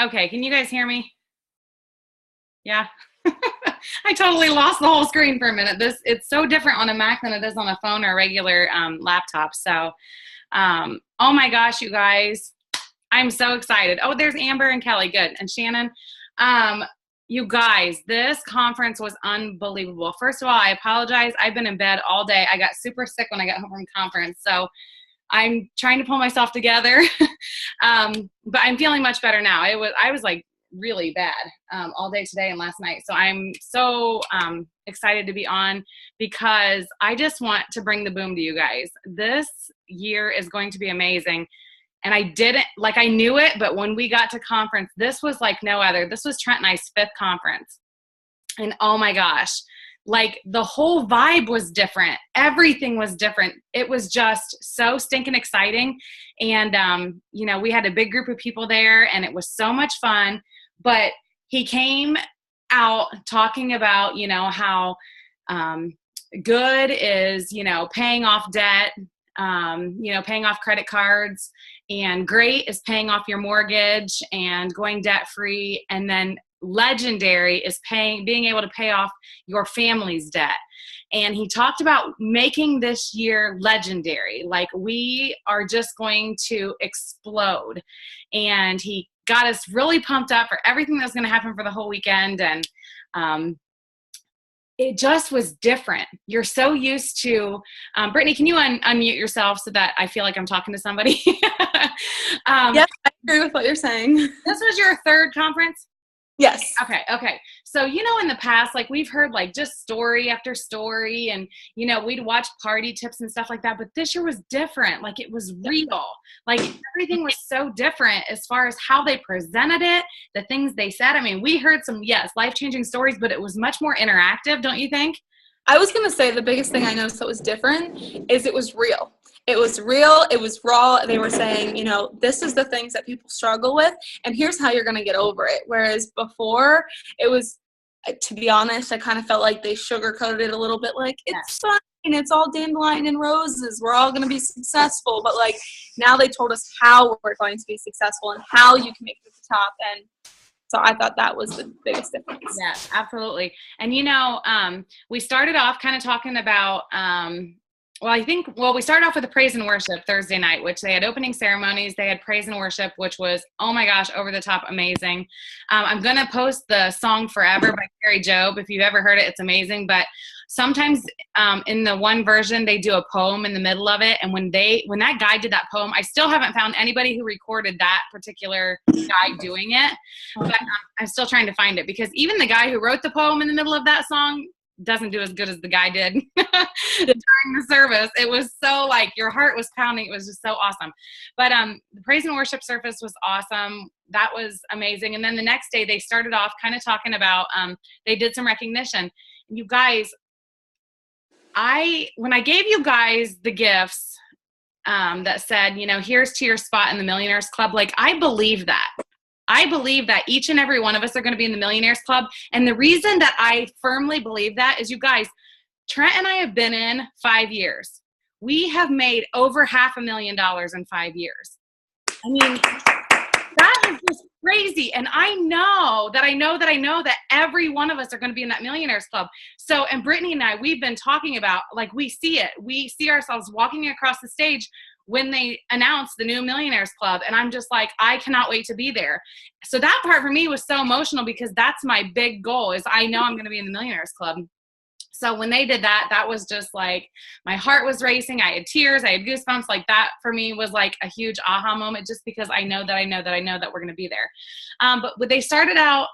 Okay, can you guys hear me? Yeah. I totally lost the whole screen for a minute. It's so different on a Mac than it is on a phone or a regular laptop. So, oh my gosh, you guys, I'm so excited. Oh, there's Amber and Kelly. Good. And Shannon. Um, you guys, this conference was unbelievable. First of all, I apologize. I've been in bed all day. I got super sick when I got home from conference. So I'm trying to pull myself together. But I'm feeling much better now. I was like really bad all day today and last night. So I'm so excited to be on because I just want to bring the boom to you guys. This year is going to be amazing. And I knew it, but when we got to conference, this was like no other. This was Trent and I's 5th conference. And oh my gosh, like the whole vibe was different. Everything was different. It was just so stinking exciting. And, we had a big group of people there and it was so much fun, but he came out talking about, how good is, paying off debt, paying off credit cards, and great is paying off your mortgage and going debt free. And then legendary is being able to pay off your family's debt. And he talked about making this year legendary. Like we are just going to explode. And he got us really pumped up for everything that was going to happen for the whole weekend. And, it just was different. You're so used to, Brittany, can you unmute yourself so that I feel like I'm talking to somebody? Yes, I agree with what you're saying. This was your 3rd conference? Yes. Okay. So, in the past, like we've heard like just story after story and, we'd watch party tips and stuff like that. But this year was different. Like it was real. Like everything was so different as far as how they presented it, the things they said. I mean, we heard some, yes, life-changing stories, but it was much more interactive. Don't you think? I was going to say the biggest thing I noticed that was different is it was real. It was real. It was raw. They were saying, this is the things that people struggle with, and here's how you're going to get over it. Whereas before, it was, to be honest, I kind of felt like they sugarcoated it a little bit, like, it's fine. It's all dandelion and roses. We're all going to be successful. But, like, now they told us how we're going to be successful and how you can make it to the top. And so I thought that was the biggest difference. Yeah, absolutely. And, we started off kind of talking about we started off with the praise and worship Thursday night, which they had opening ceremonies. They had praise and worship, which was, oh my gosh, over the top amazing. I'm going to post the song Forever by Carrie Job. If you've ever heard it, it's amazing. But sometimes in the one version, they do a poem in the middle of it. And when that guy did that poem, I still haven't found anybody who recorded that particular guy doing it. But I'm still trying to find it because even the guy who wrote the poem in the middle of that song doesn't do as good as the guy did during the service. It was so like your heart was pounding. It was just so awesome. But the praise and worship service was awesome. That was amazing. And then the next day they started off kind of talking about, they did some recognition. You guys, when I gave you guys the gifts that said, here's to your spot in the Millionaires Club, like I believe that. I believe that each and every one of us are going to be in the Millionaires Club. And the reason that I firmly believe that is, you guys, Trent and I have been in 5 years. We have made over $500,000 in 5 years. I mean, that is just crazy. And I know that every one of us are going to be in that Millionaires Club. So, and Brittany and I, we've been talking about, like, we see it. We see ourselves walking across the stage when they announced the new Millionaires Club. And I'm just like, I cannot wait to be there. So that part for me was so emotional because that's my big goal, is I know I'm going to be in the Millionaires Club. So when they did that, that was just like, my heart was racing. I had tears. I had goosebumps. Like that for me was like a huge aha moment, just because I know that we're going to be there. But when they started out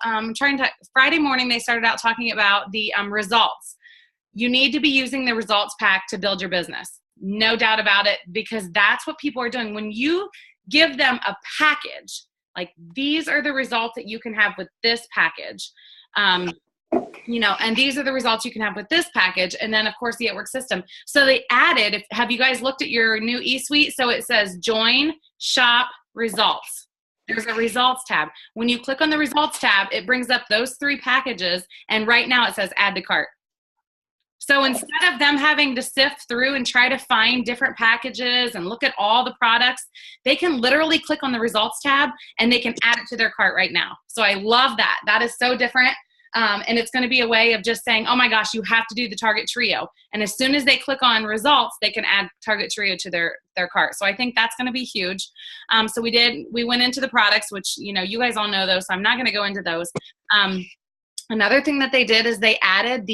Friday morning, they started out talking about the results. You need to be using the results pack to build your business. No doubt about it, because that's what people are doing. When you give them a package, like these are the results that you can have with this package, and these are the results you can have with this package. And then of course the It system. So they added, have you guys looked at your new eSuite? So it says join, shop, results. There's a results tab. When you click on the results tab, it brings up those 3 packages. And right now it says add to cart. So instead of them having to sift through and try to find different packages and look at all the products, they can literally click on the results tab and they can add it to their cart right now. So I love that. That is so different. And it's going to be a way of just saying, oh my gosh, you have to do the Target Trio. And as soon as they click on results, they can add Target Trio to their cart. So I think that's going to be huge. So we went into the products, which, you guys all know those, so I'm not going to go into those. Another thing that they did is they added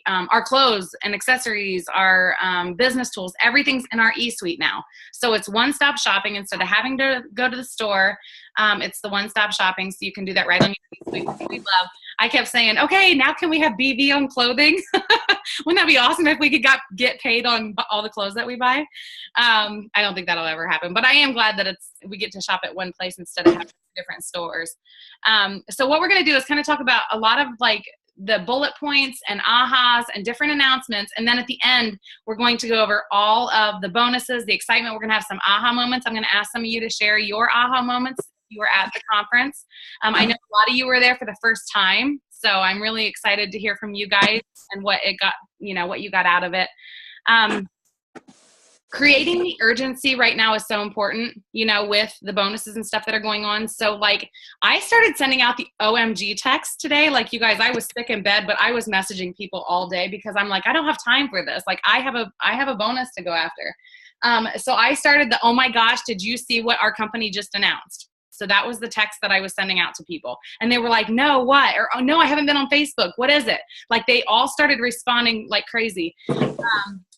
our clothes and accessories, our business tools, everything's in our e-suite now. So it's one-stop shopping. Instead of having to go to the store, it's the one-stop shopping. So you can do that right on your e-suite, which we love. I kept saying, okay, now can we have BV on clothing? Wouldn't that be awesome if we could get paid on all the clothes that we buy? I don't think that'll ever happen, but I am glad that we get to shop at one place instead of having different stores. So what we're going to do is kind of talk about a lot of like the bullet points and ahas and different announcements. And then at the end, we're going to go over all of the bonuses, the excitement. We're going to have some aha moments. I'm going to ask some of you to share your aha moments if you were at the conference. I know a lot of you were there for the first time, so I'm really excited to hear from you guys and what you got out of it. Creating the urgency right now is so important, with the bonuses and stuff that are going on. So like I started sending out the OMG text today. Like you guys, I was sick in bed, but I was messaging people all day because I'm like, I don't have time for this. Like I have a bonus to go after. So I started the, oh my gosh, did you see what our company just announced? So that was the text that I was sending out to people. And they were like, no, what? Or, oh no, I haven't been on Facebook. What is it? Like they all started responding like crazy.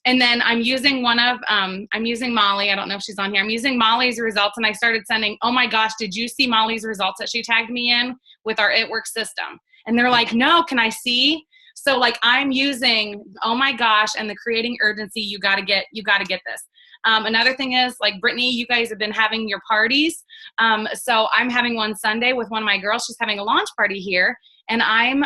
And then I'm using I'm using Molly. I don't know if she's on here. I'm using Molly's results, and I started sending, oh my gosh, did you see Molly's results that she tagged me in with our It Works system? And they're like, no, can I see? So like I'm using, oh my gosh, and the creating urgency, you got to get this. Another thing is like Brittany, you guys have been having your parties. So I'm having one Sunday with one of my girls. She's having a launch party here. And I'm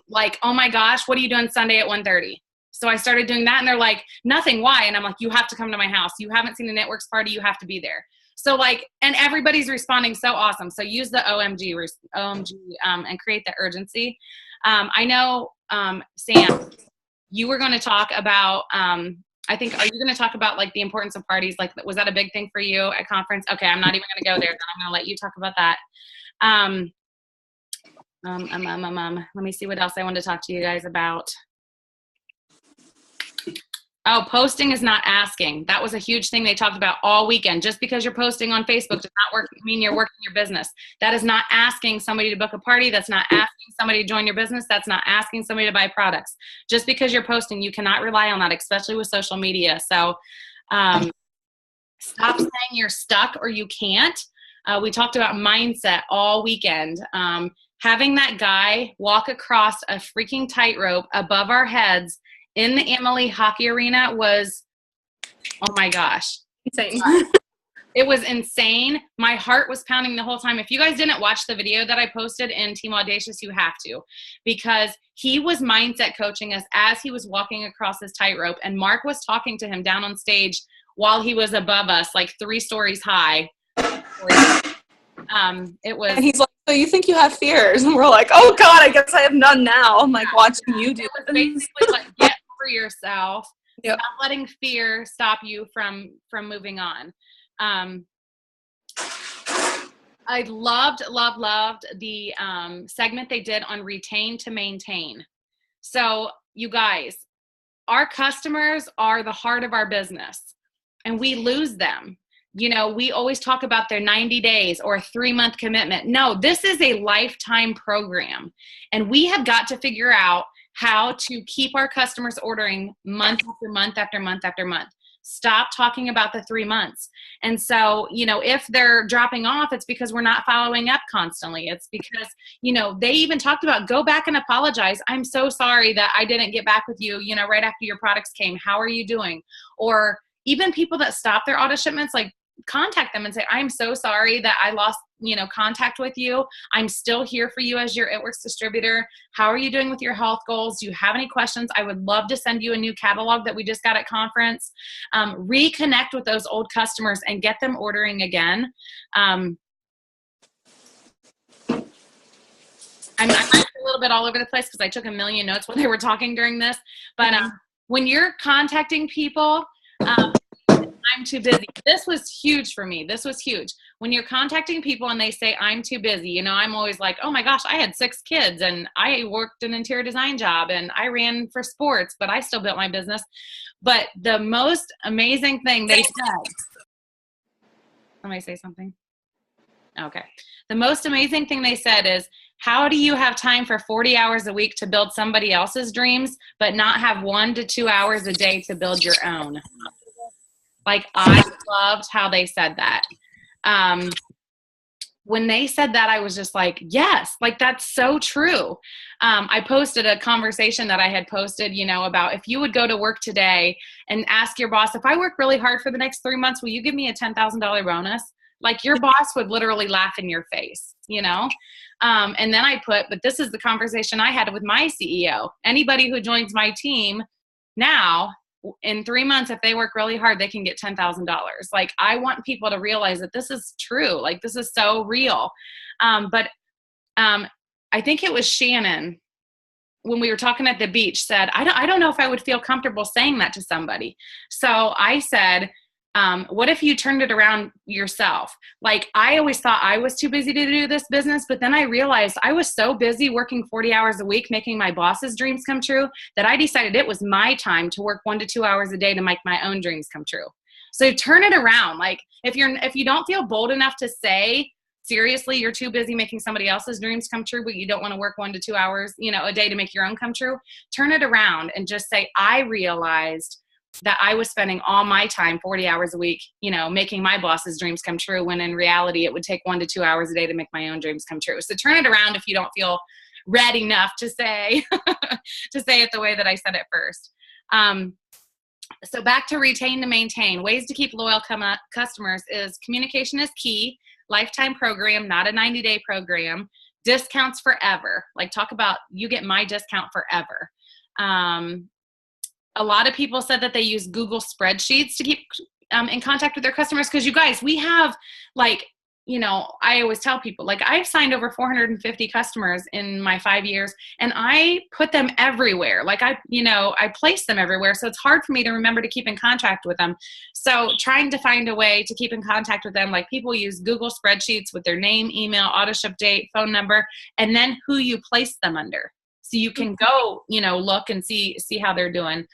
like, oh my gosh, what are you doing Sunday at 1:30? So I started doing that and they're like, nothing, why? And I'm like, you have to come to my house. You haven't seen a Networks party. You have to be there. So like, and everybody's responding so awesome. So use the OMG and create the urgency. I know, Sam, you were going to talk about, are you going to talk about like the importance of parties? Like, was that a big thing for you at conference? Okay. I'm not even going to go there. Then I'm going to let you talk about that. Let me see what else I wanted to talk to you guys about. Oh, posting is not asking. That was a huge thing they talked about all weekend. Just because you're posting on Facebook does not mean you're working your business. That is not asking somebody to book a party. That's not asking somebody to join your business. That's not asking somebody to buy products. Just because you're posting, you cannot rely on that, especially with social media. So stop saying you're stuck or you can't. We talked about mindset all weekend. Having that guy walk across a freaking tightrope above our heads in the Emily hockey arena was, oh my gosh. Insane. It was insane. My heart was pounding the whole time. If you guys didn't watch the video that I posted in Team Audacious, you have to, because he was mindset coaching us as he was walking across this tightrope, and Mark was talking to him down on stage while he was above us, like 3 stories high. It was, and he's like, so you think you have fears? And we're like, oh God, I guess I have none now. I'm like watching you do it. Basically like, get over yourself. Yep. Stop letting fear stop you from moving on. I loved the segment they did on retain to maintain. So you guys, our customers are the heart of our business, and we lose them. We always talk about their 90 days or a 3-month commitment. No, this is a lifetime program, and we have got to figure out how to keep our customers ordering month after month after month after month. Stop talking about the 3 months. And so, if they're dropping off, it's because we're not following up constantly. It's because, they even talked about go back and apologize. I'm so sorry that I didn't get back with you, right after your products came. How are you doing? Or even people that stop their auto shipments, like contact them and say, I'm so sorry that I lost, contact with you. I'm still here for you as your It Works distributor. How are you doing with your health goals? Do you have any questions? I would love to send you a new catalog that we just got at conference. Reconnect with those old customers and get them ordering again. I might be a little bit all over the place because I took a million notes when they were talking during this. But when you're contacting people, I'm too busy. This was huge for me. This was huge. When you're contacting people and they say, I'm too busy, you know, I'm always like, oh my gosh, I had 6 kids and I worked an interior design job and I ran for sports, but I still built my business. But the most amazing thing they said, let me say something. Okay. The most amazing thing they said is, how do you have time for 40 hours a week to build somebody else's dreams, but not have 1 to 2 hours a day to build your own? Like, I loved how they said that. When they said that, I was just like, yes, like that's so true. I posted a conversation that I had posted, you know, about if you would go to work today and ask your boss, if I work really hard for the next 3 months, will you give me a $10,000 bonus? Like, your boss would literally laugh in your face, you know? And then I put, but this is the conversation I had with my CEO. Anybody who joins my team now, in 3 months, if they work really hard, they can get $10,000. Like, I want people to realize that this is true. Like, this is so real. But I think it was Shannon, when we were talking at the beach, said, I don't know if I would feel comfortable saying that to somebody. So I said, what if you turned it around yourself? Like, I always thought I was too busy to do this business, but then I realized I was so busy working 40 hours a week, making my boss's dreams come true, that I decided it was my time to work 1 to 2 hours a day to make my own dreams come true. So turn it around. Like, if you don't feel bold enough to say, seriously, you're too busy making somebody else's dreams come true, but you don't want to work 1 to 2 hours, you know, a day to make your own come true, turn it around and just say, I realized that I was spending all my time, 40 hours a week, you know, making my boss's dreams come true, when in reality it would take 1 to 2 hours a day to make my own dreams come true. So turn it around if you don't feel ready enough to say to say it the way that I said it first. So back to retain to maintain. Ways to keep loyal customers is communication is key. Lifetime program, not a 90-day program. Discounts forever. Like, talk about, you get my discount forever. A lot of people said that they use Google spreadsheets to keep in contact with their customers. Because, you guys, we have, like, you know, I always tell people, like, I've signed over 450 customers in my 5 years, and I put them everywhere. Like, I place them everywhere. So it's hard for me to remember to keep in contact with them. So trying to find a way to keep in contact with them, like, people use Google spreadsheets with their name, email, auto ship date, phone number, and then who you place them under. So you can go, you know, look and see how they're doing.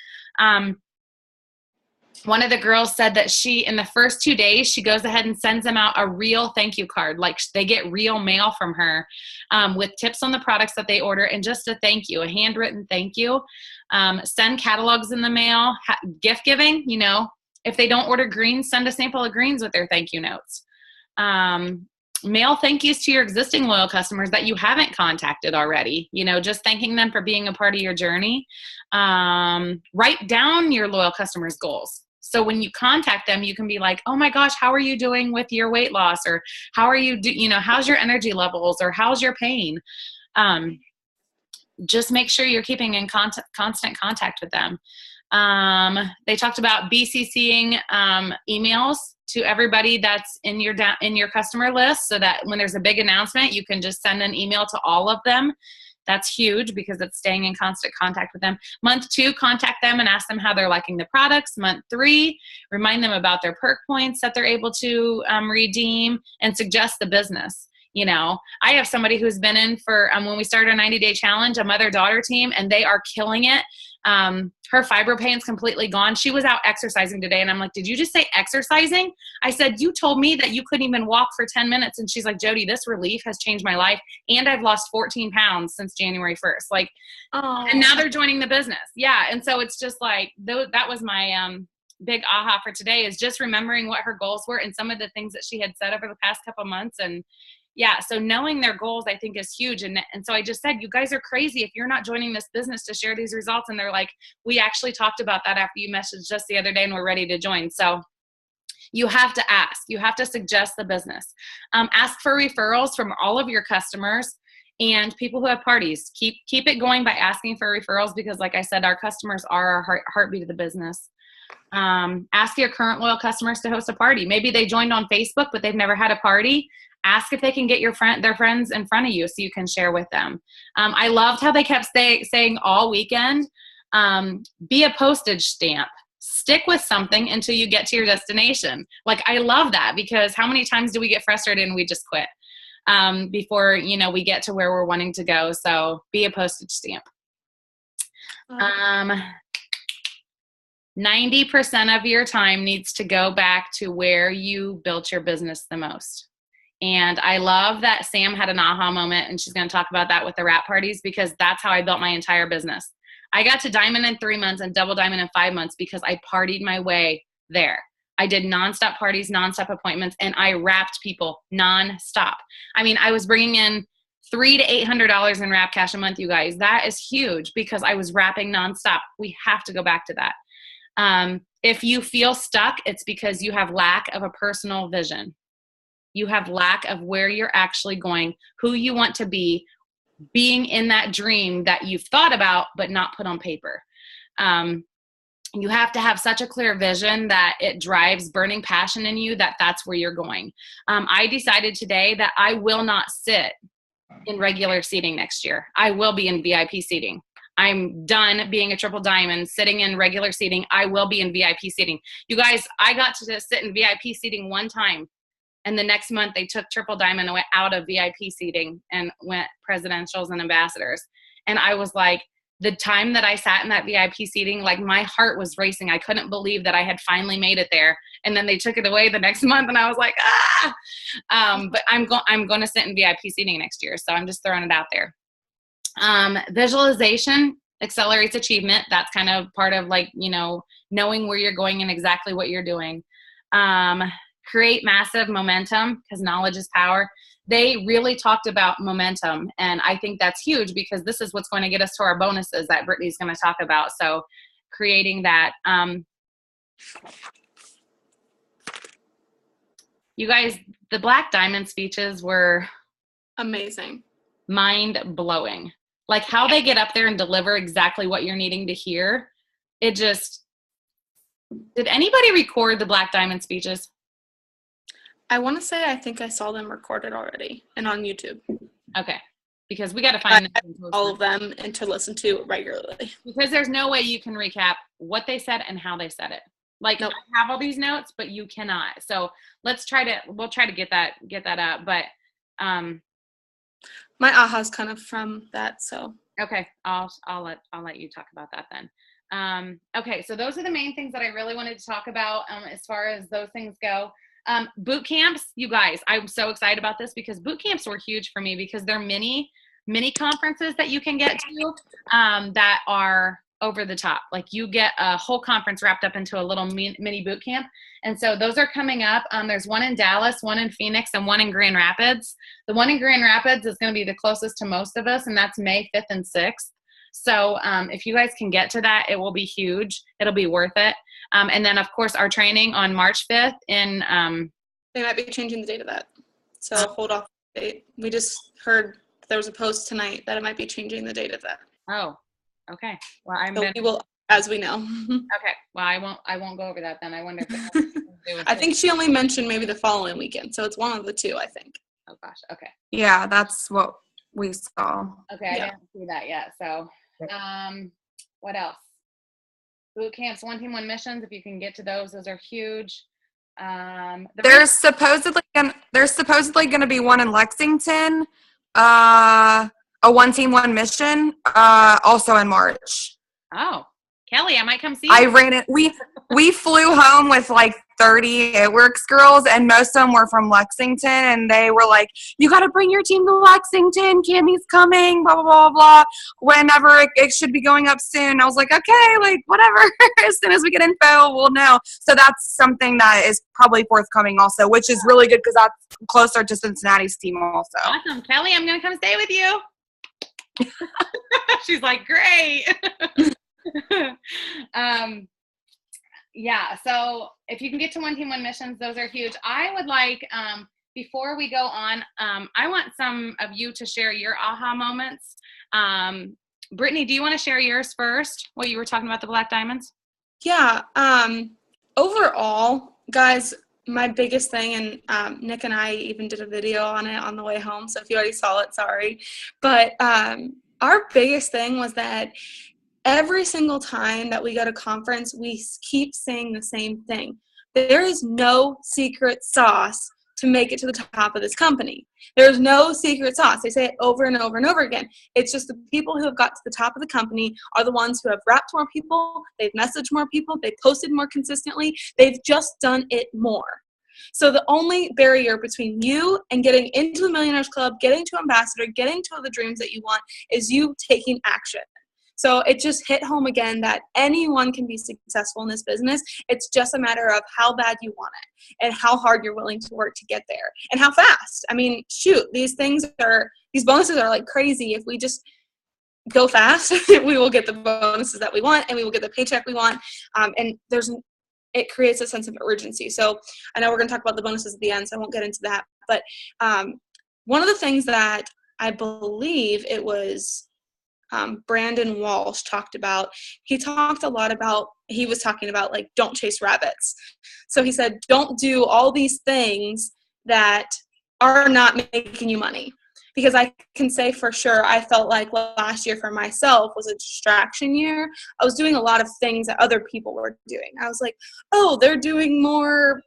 One of the girls said that in the first 2 days, she goes ahead and sends them out a real thank you card. Like, they get real mail from her with tips on the products that they order and just a thank you, a handwritten thank you. Send catalogs in the mail, gift giving, you know, if they don't order greens, send a sample of greens with their thank you notes. Mail thank yous to your existing loyal customers that you haven't contacted already, you know, just thanking them for being a part of your journey. Write down your loyal customers' goals. So when you contact them, you can be like, oh my gosh, how are you doing with your weight loss? Or how are you, how's your energy levels? Or how's your pain? Just make sure you're keeping in constant contact with them. They talked about BCCing emails to everybody that's in your customer list, so that when there's a big announcement, you can just send an email to all of them. That's huge because it's staying in constant contact with them. Month 2, contact them and ask them how they're liking the products. Month 3, remind them about their perk points that they're able to redeem, and suggest the business. You know, I have somebody who's been in for, when we started a 90-day challenge, a mother-daughter team, and they are killing it. Her fibro pain's completely gone. She was out exercising today, and I'm like, did you just say exercising? I said, you told me that you couldn't even walk for 10 minutes. And she's like, Jody, this relief has changed my life, and I've lost 14 pounds since January 1st. Like, and now they're joining the business. Yeah. And so it's just like, that was my big aha for today, is just remembering what her goals were and some of the things that she had said over the past couple of months. And yeah, so knowing their goals, I think, is huge. And so I just said, you guys are crazy if you're not joining this business to share these results. And they're like, we actually talked about that after you messaged us the other day, and we're ready to join. So you have to ask. You have to suggest the business. Ask for referrals from all of your customers and people who have parties. Keep it going by asking for referrals, because, like I said, our customers are our heartbeat of the business. Ask your current loyal customers to host a party. Maybe they joined on Facebook, but they've never had a party. Ask if they can get their friends in front of you so you can share with them. I loved how they kept saying all weekend, be a postage stamp. Stick with something until you get to your destination. Like, I love that, because how many times do we get frustrated and we just quit before, we get to where we're wanting to go? So be a postage stamp. 90% of your time needs to go back to where you built your business the most. And I love that Sam had an aha moment, and she's going to talk about that with the wrap parties, because that's how I built my entire business. I got to diamond in 3 months and double diamond in 5 months because I partied my way there. I did nonstop parties, nonstop appointments, and I wrapped people nonstop. I mean, I was bringing in $300 to $800 in wrap cash a month, you guys. That is huge because I was wrapping nonstop. We have to go back to that. If you feel stuck, it's because you have lack of a personal vision. You have lack of where you're actually going, who you want to be, being in that dream that you've thought about but not put on paper. You have to have such a clear vision that it drives burning passion in you, that that's where you're going. I decided today that I will not sit in regular seating next year. I will be in VIP seating. I'm done being a triple diamond, sitting in regular seating. I will be in VIP seating. You guys, I got to sit in VIP seating one time, and the next month they took triple diamond and went out of VIP seating and went presidentials and ambassadors. And I was like, the time that I sat in that VIP seating, like, my heart was racing. I couldn't believe that I had finally made it there. And then they took it away the next month, and I was like, but I'm going to sit in VIP seating next year. So I'm just throwing it out there. Visualization accelerates achievement. That's kind of part of, like, knowing where you're going and exactly what you're doing. Create massive momentum, because knowledge is power. They really talked about momentum, and I think that's huge because this is what's going to get us to our bonuses that Brittany's going to talk about. So creating that. You guys, the Black Diamond speeches were amazing, mind-blowing. Like, how they get up there and deliver exactly what you're needing to hear. It just, did anybody record the Black Diamond speeches? I want to say I think I saw them recorded already and on YouTube. Okay. Because we got to find all of them and to listen to regularly. Because there's no way you can recap what they said and how they said it. Like, nope. I have all these notes, but you cannot. So we'll try to get that up. But my aha's kind of from that. So okay, I'll let you talk about that then. Okay, so those are the main things that I really wanted to talk about as far as those things go. Boot camps, you guys, I'm so excited about this because boot camps were huge for me because they're mini conferences that you can get to that are over the top. Like, you get a whole conference wrapped up into a little mini boot camp. And so those are coming up. There's one in Dallas, one in Phoenix, and one in Grand Rapids. The one in Grand Rapids is going to be the closest to most of us, and that's May 5th and 6th. So if you guys can get to that, it will be huge. It'll be worth it. And then, of course, our training on March 5th in they might be changing the date of that. So hold off the date. We just heard there was a post tonight that it might be changing the date of that. Oh, okay. Well, we will, as we know. Okay. Well, I won't go over that then. I wonder if I think she only mentioned maybe the following weekend. So it's one of the two, I think. Oh gosh. Okay. Yeah, that's what we saw. Okay. I didn't see that yet. So, what else? Boot camps, one team, one missions. If you can get to those are huge. There's supposedly going to be one in Lexington, a one team, one mission, also in March. Oh, Kelly, I might come see you. I ran it. We flew home with like 30 It Works girls, and most of them were from Lexington, and they were like, you got to bring your team to Lexington. Cammy's coming, blah, blah, blah, blah. Whenever it should be going up soon. I was like, okay, like, whatever. As soon as we get info, we'll know. So that's something that is probably forthcoming also, which is really good because that's closer to Cincinnati's team also. Awesome. Kelly, I'm going to come stay with you. She's like, great. Yeah, so if you can get to one team, one missions, those are huge. I would like, before we go on, I want some of you to share your aha moments. Brittany, do you want to share yours first, what you were talking about the Black Diamonds? Yeah. Overall, guys, my biggest thing, and Nick and I even did a video on it on the way home. So if you already saw it, sorry. But our biggest thing was that every single time that we go to conference, we keep saying the same thing. There is no secret sauce to make it to the top of this company. There's no secret sauce. They say it over and over and over again. It's just the people who have got to the top of the company are the ones who have wrapped more people, they've messaged more people, they've posted more consistently, they've just done it more. So the only barrier between you and getting into the Millionaires Club, getting to Ambassador, getting to the dreams that you want is you taking action. So it just hit home again that anyone can be successful in this business. It's just a matter of how bad you want it and how hard you're willing to work to get there and how fast. I mean, shoot, these bonuses are like crazy. If we just go fast, we will get the bonuses that we want and we will get the paycheck we want. And it creates a sense of urgency. So I know we're going to talk about the bonuses at the end, so I won't get into that. But one of the things that I believe it was Brandon Walsh talked about, he was talking about like, don't chase rabbits. So he said, don't do all these things that are not making you money. Because I can say for sure, I felt like last year for myself was a distraction year. I was doing a lot of things that other people were doing. I was like, oh, they're doing more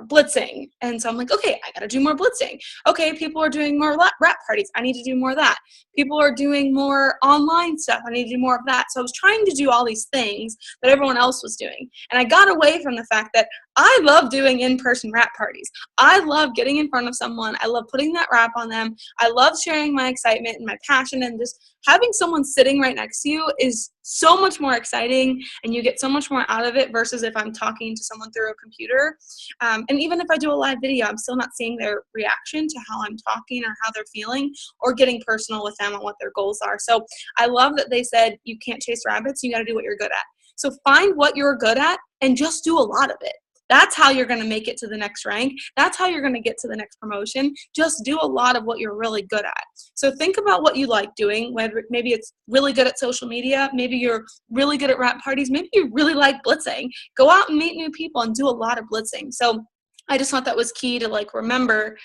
blitzing. And so I'm like, okay, I got to do more blitzing. Okay, people are doing more rap parties. I need to do more of that. People are doing more online stuff. I need to do more of that. So I was trying to do all these things that everyone else was doing. And I got away from the fact that I love doing in-person rap parties. I love getting in front of someone. I love putting that rap on them. I love sharing my excitement and my passion, and just having someone sitting right next to you is so much more exciting, and you get so much more out of it versus if I'm talking to someone through a computer. And even if I do a live video, I'm still not seeing their reaction to how I'm talking or how they're feeling or getting personal with them on what their goals are. So I love that they said you can't chase rabbits. You got to do what you're good at. So find what you're good at and just do a lot of it. That's how you're going to make it to the next rank. That's how you're going to get to the next promotion. Just do a lot of what you're really good at. So think about what you like doing, whether maybe it's really good at social media, maybe you're really good at rap parties, maybe you really like blitzing. Go out and meet new people and do a lot of blitzing. So I just thought that was key to like remember,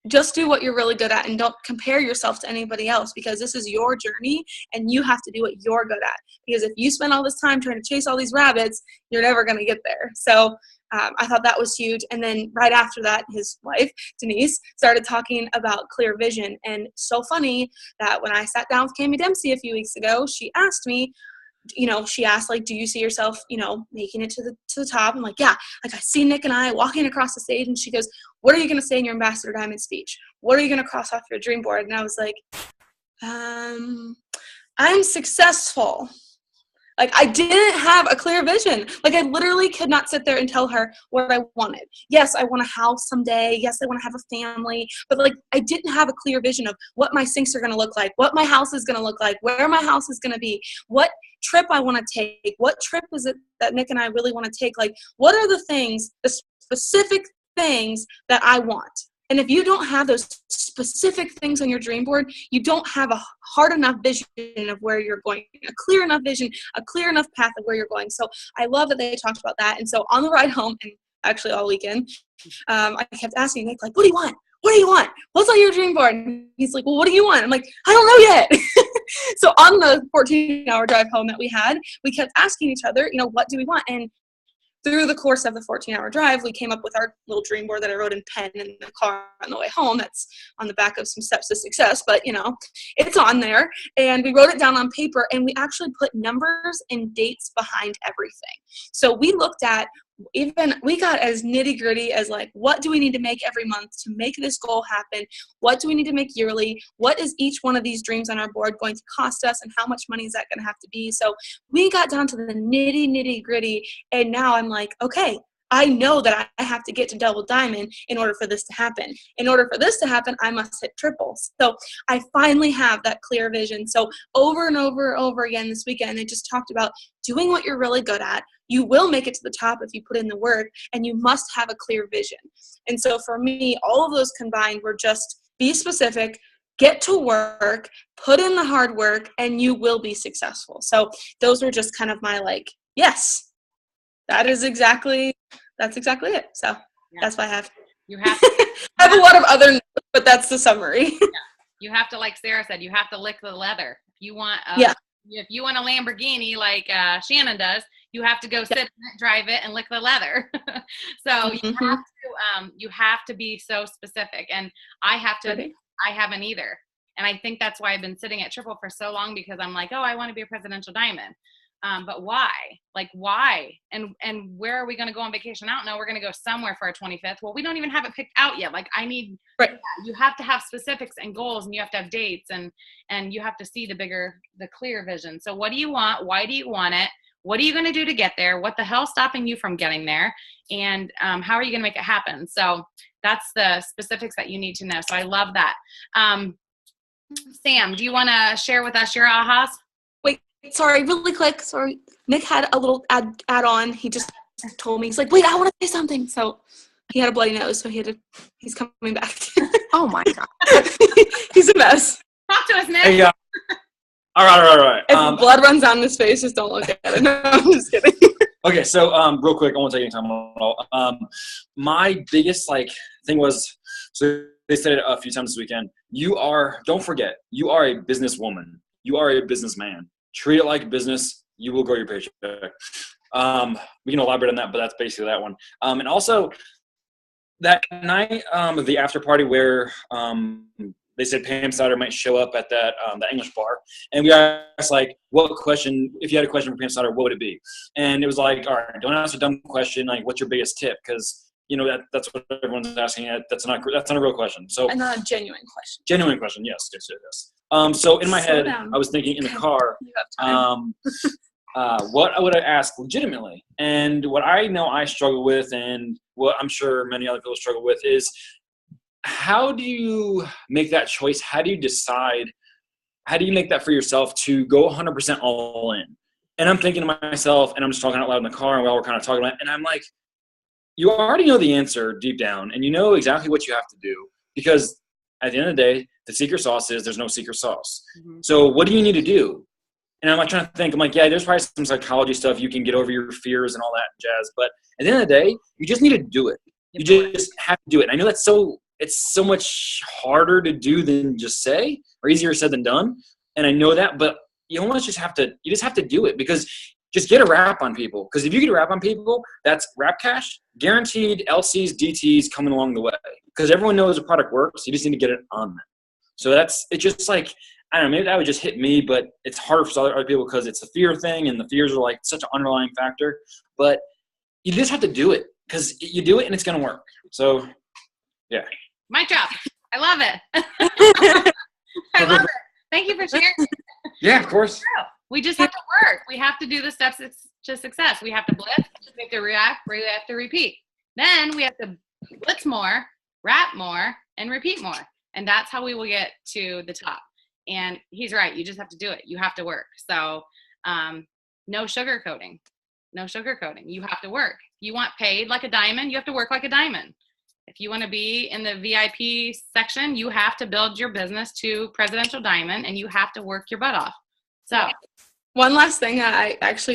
just do what you're really good at and don't compare yourself to anybody else, because this is your journey and you have to do what you're good at. Because if you spend all this time trying to chase all these rabbits, you're never going to get there. So I thought that was huge. And then right after that, his wife, Denise, started talking about clear vision. And so funny that when I sat down with Cami Dempsey a few weeks ago, she asked me, like, do you see yourself, making it to the top? I'm like, yeah, like I see Nick and I walking across the stage. And she goes, what are you going to say in your Ambassador Diamond speech? What are you going to cross off your dream board? And I was like, I'm successful. Like, I didn't have a clear vision. Like, I literally could not sit there and tell her what I wanted. Yes, I want a house someday. Yes, I want to have a family. But, like, I didn't have a clear vision of what my sinks are going to look like, what my house is going to look like, where my house is going to be, what trip I want to take, what trip is it that Nick and I really want to take. Like, what are the things, the specific things that I want? And if you don't have those specific things on your dream board, you don't have a hard enough vision of where you're going, a clear enough vision, a clear enough path of where you're going. So I love that they talked about that. And so on the ride home, and actually all weekend, I kept asking Nick, like, what do you want? What do you want? What's on your dream board? And he's like, well, what do you want? I'm like, I don't know yet. So on the 14-hour drive home that we had, we kept asking each other, what do we want? And through the course of the 14-hour drive, we came up with our little dream board that I wrote in pen in the car on the way home. That's on the back of some steps to success, but it's on there. And we wrote it down on paper, and we actually put numbers and dates behind everything. So we looked at, we got as nitty gritty as like, what do we need to make every month to make this goal happen? What do we need to make yearly? What is each one of these dreams on our board going to cost us, and how much money is that going to have to be? So we got down to the nitty gritty, and now I'm like, okay, I know that I have to get to double diamond in order for this to happen. In order for this to happen, I must hit triple. So I finally have that clear vision. So over and over again this weekend, they just talked about doing what you're really good at. You will make it to the top if you put in the work, and you must have a clear vision. And so for me, all of those combined were just be specific, get to work, put in the hard work, and you will be successful. So those were just kind of my yes. that's exactly it. So that's why I have. You have to. I have a lot of other notes, but that's the summary. Yeah. You have to, like Sarah said, you have to lick the leather. If you want if you want a Lamborghini like Shannon does, you have to go sit in it, drive it, and lick the leather. So you have to be so specific. And I haven't either. And I think that's why I've been sitting at triple for so long, because I'm like, oh, I want to be a presidential diamond. But why? Like, why? And where are we going to go on vacation? I don't know. We're going to go somewhere for our 25th. Well, we don't even have it picked out yet. Like, I need, you have to have specifics and goals, and you have to have dates, and you have to see the clear vision. So what do you want? Why do you want it? What are you going to do to get there? What the hell's stopping you from getting there? And how are you going to make it happen? So that's the specifics that you need to know. So I love that. Sam, do you want to share with us your ahas? Sorry, really quick. Sorry. Nick had a little add on. He just told me, he's like, wait, I want to say something. So he had a bloody nose, so he's coming back. Oh my God. He's a mess. Talk to us, Nick. Hey, all right. If blood runs down his face, just don't look at it. No, I'm just kidding. Okay, so real quick, I won't take any time at all. My biggest thing was, so they said it a few times this weekend, don't forget, you are a businesswoman. You are a businessman. Treat it like a business. You will grow your paycheck. We can elaborate on that, but that's basically that one. And also, that night of the after party where they said Pam Sauter might show up at that English bar, and we asked what question, if you had a question for Pam Sauter, what would it be? And it was like, all right, don't ask a dumb question. Like, what's your biggest tip? Because that's what everyone's asking. That's not a real question. So and not a genuine question. Genuine question, yes. So in my head, I was thinking in the car, what would I ask legitimately? And what I know I struggle with, and what I'm sure many other people struggle with, is how do you make that choice? How do you decide? How do you make that for yourself to go 100% all in? And I'm thinking to myself, and I'm just talking out loud in the car, and while we're kind of talking about it, and I'm like, you already know the answer deep down, and you know exactly what you have to do, because at the end of the day, the secret sauce is there's no secret sauce. Mm-hmm. So what do you need to do? And I'm trying to think. I'm like, yeah, there's probably some psychology stuff. You can get over your fears and all that jazz. But at the end of the day, you just need to do it. You just have to do it. And I know it's so much harder to do than just say, or easier said than done. And I know that, but you almost just have to do it, because just get a rap on people. Because if you get a rap on people, that's rap cash, guaranteed LCs, DTs coming along the way. Because everyone knows the product works. You just need to get it on them. So it's just I don't know, maybe that would just hit me, but it's harder for other people because it's a fear thing, and the fears are such an underlying factor. But you just have to do it, because you do it and it's going to work. So, yeah. Mic drop. I love it. I love it. Thank you for sharing. Yeah, of course. We just have to work. We have to do the steps to success. We have to blitz, we have to react, we have to repeat. Then we have to blitz more, rap more, and repeat more. And that's how we will get to the top. And he's right. You just have to do it. You have to work. So no sugarcoating. No sugarcoating. You have to work. If you want paid like a diamond, you have to work like a diamond. If you want to be in the VIP section, you have to build your business to presidential diamond, and you have to work your butt off. So one last thing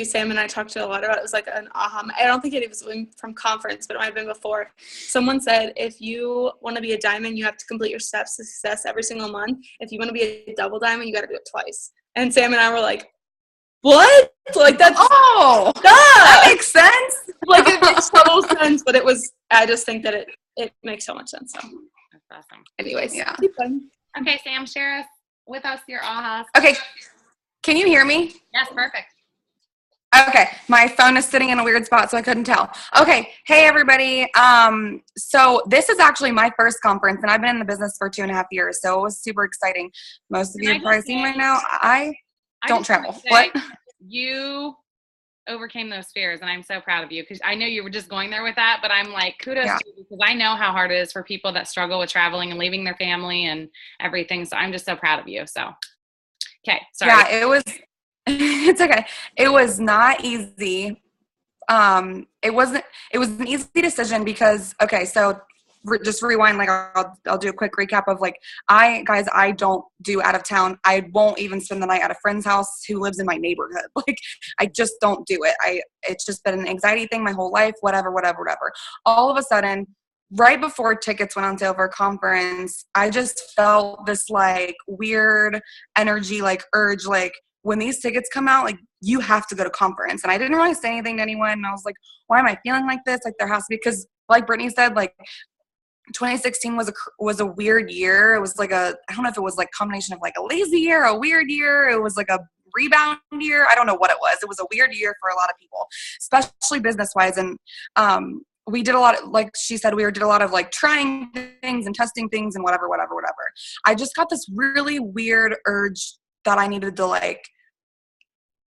Sam and I talked to a lot about, it was like an aha. I don't think it was from conference, but it might have been before. Someone said, if you want to be a diamond, you have to complete your steps to success every single month. If you want to be a double diamond, you got to do it twice. And Sam and I were like, what? That's that makes sense. It makes total sense, but I just think that it makes so much sense. So that's awesome. Anyways, yeah. Okay, Sam, share with us your ahas. Okay. Can you hear me? Yes, perfect. Okay. My phone is sitting in a weird spot, so I couldn't tell. Okay. Hey, everybody. So this is actually my first conference, and I've been in the business for 2.5 years, so it was super exciting. Most of you have probably seen right now. I don't travel. What? You overcame those fears, and I'm so proud of you, because I know you were just going there with that, but I'm like, kudos to you, because I know how hard it is for people that struggle with traveling and leaving their family and everything. So I'm just so proud of you. So, okay. Sorry. Yeah, it's okay. It was not easy. It was an easy decision because, okay, so just rewind, like I'll do a quick recap of like, I don't do out of town. I won't even spend the night at a friend's house who lives in my neighborhood. Like, I just don't do it. It's just been an anxiety thing my whole life, whatever. All of a sudden, right before tickets went on sale for a conference, I just felt this like weird energy, like urge, like when these tickets come out, like you have to go to conference. And I didn't really say anything to anyone. And I was like, why am I feeling like this? Like there has to be, because like Brittany said, like 2016 was a weird year. It was like I don't know if it was like combination of like a lazy year, a weird year. It was like a rebound year. I don't know what it was. It was a weird year for a lot of people, especially business wise. And, we did a lot of, like she said, we did a lot of like trying things and testing things and whatever. I just got this really weird urge that I needed to like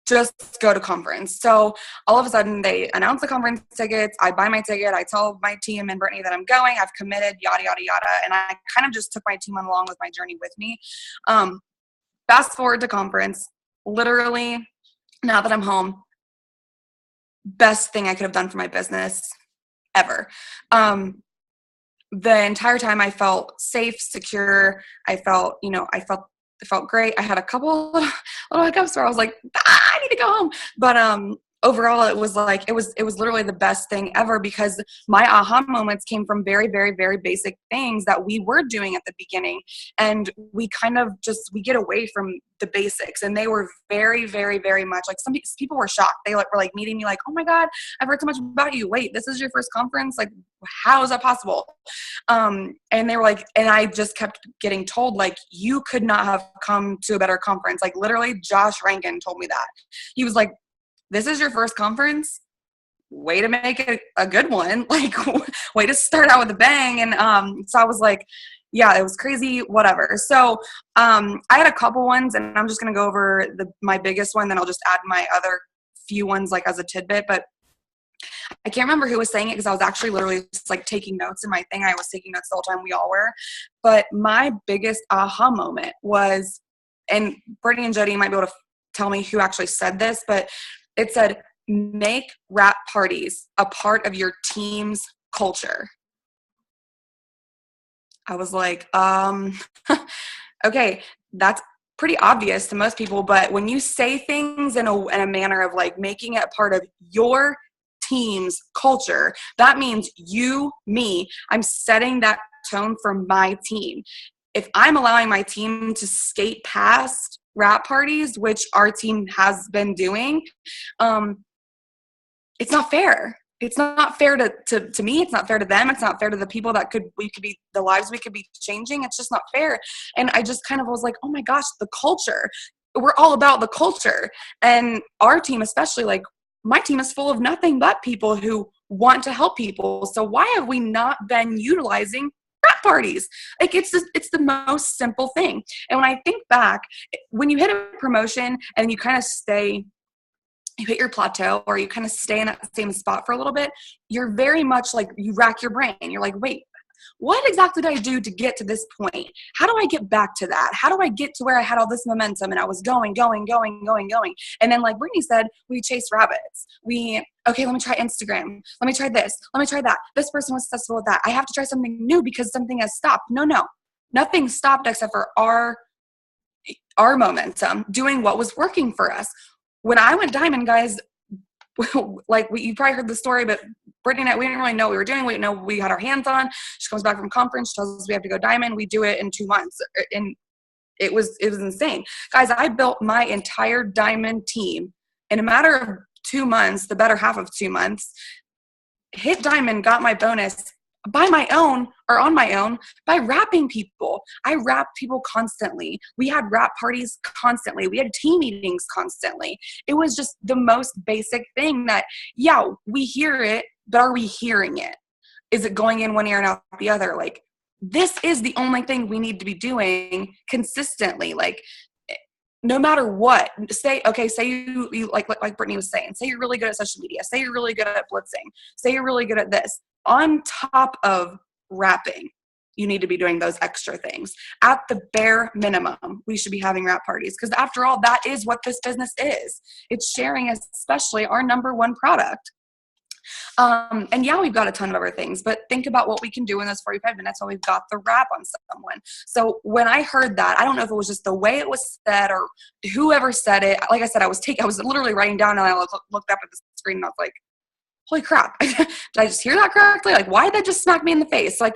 just go to conference. So all of a sudden they announce the conference tickets. I buy my ticket. I tell my team and Brittany that I'm going. I've committed, yada, yada, yada. And I kind of just took my team along with my journey with me. Fast forward to conference, literally now that I'm home, best thing I could have done for my business ever. The entire time I felt safe, secure. I felt great. I had a couple little hiccups where I was like, I need to go home. But overall, it was literally the best thing ever, because my aha moments came from very, very, very basic things that we were doing at the beginning. And we kind of we get away from the basics, and they were very, very, very much like some people were shocked. They were like meeting me like, oh my God, I've heard so much about you. Wait, this is your first conference? Like, how is that possible? And they were like, and I just kept getting told like, you could not have come to a better conference. Like literally Josh Rankin told me that. He was like, this is your first conference? Way to make it a good one. Like, way to start out with a bang. And so I was like, yeah, it was crazy, whatever. So I had a couple ones, and I'm just going to go over my biggest one, then I'll just add my other few ones like as a tidbit. But I can't remember who was saying it, because I was actually literally just like taking notes in my thing. I was taking notes the whole time. We all were. But my biggest aha moment was, and Brittany and Jody might be able to tell me who actually said this, but it said, make wrap parties a part of your team's culture. I was like, okay, that's pretty obvious to most people, but when you say things in a manner of like making it part of your team's culture, that means me, I'm setting that tone for my team. If I'm allowing my team to skate past wrap parties, which our team has been doing, it's not fair. It's not fair to me. It's not fair to them. It's not fair to the people that the lives we could be changing. It's just not fair. And I just kind of was like, oh my gosh, the culture. We're all about the culture. And our team, especially, like my team is full of nothing but people who want to help people. So why have we not been utilizing wrap parties? Like it's the most simple thing. And when I think back, when you hit a promotion and you kind of you hit your plateau, or you kind of stay in that same spot for a little bit, you're very much like, you rack your brain. You're like, wait, what exactly did I do to get to this point? How do I get back to that? How do I get to where I had all this momentum and I was going? And then like Brittany said, we chase rabbits. Okay, let me try Instagram. Let me try this. Let me try that. This person was successful with that. I have to try something new because something has stopped. No. Nothing stopped except for our momentum doing what was working for us. When I went diamond, guys, like you probably heard the story, but Brittany and I, we didn't really know what we were doing. We didn't know what we had our hands on. She comes back from conference, tells us we have to go diamond. We do it in 2 months. And it was insane. Guys, I built my entire diamond team in a matter of 2 months, the better half of 2 months, hit diamond, got my bonus on my own by wrapping people. I wrapped people constantly. We had wrap parties constantly. We had team meetings constantly. It was just the most basic thing that, yeah, we hear it, but are we hearing it? Is it going in one ear and out the other? Like, this is the only thing we need to be doing consistently. Like, no matter what, say you like Brittany was saying, say you're really good at social media, say you're really good at blitzing, say you're really good at this. On top of wrapping, you need to be doing those extra things. At the bare minimum, we should be having wrap parties, because after all, that is what this business is. It's sharing, especially our number one product. And yeah, we've got a ton of other things, but think about what we can do in those 45 minutes when we've got the wrap on someone. So when I heard that, I don't know if it was just the way it was said or whoever said it. Like I said, I was literally writing down, and I looked up at the screen and I was like, holy crap. Did I just hear that correctly? Like, why did that just smack me in the face? So I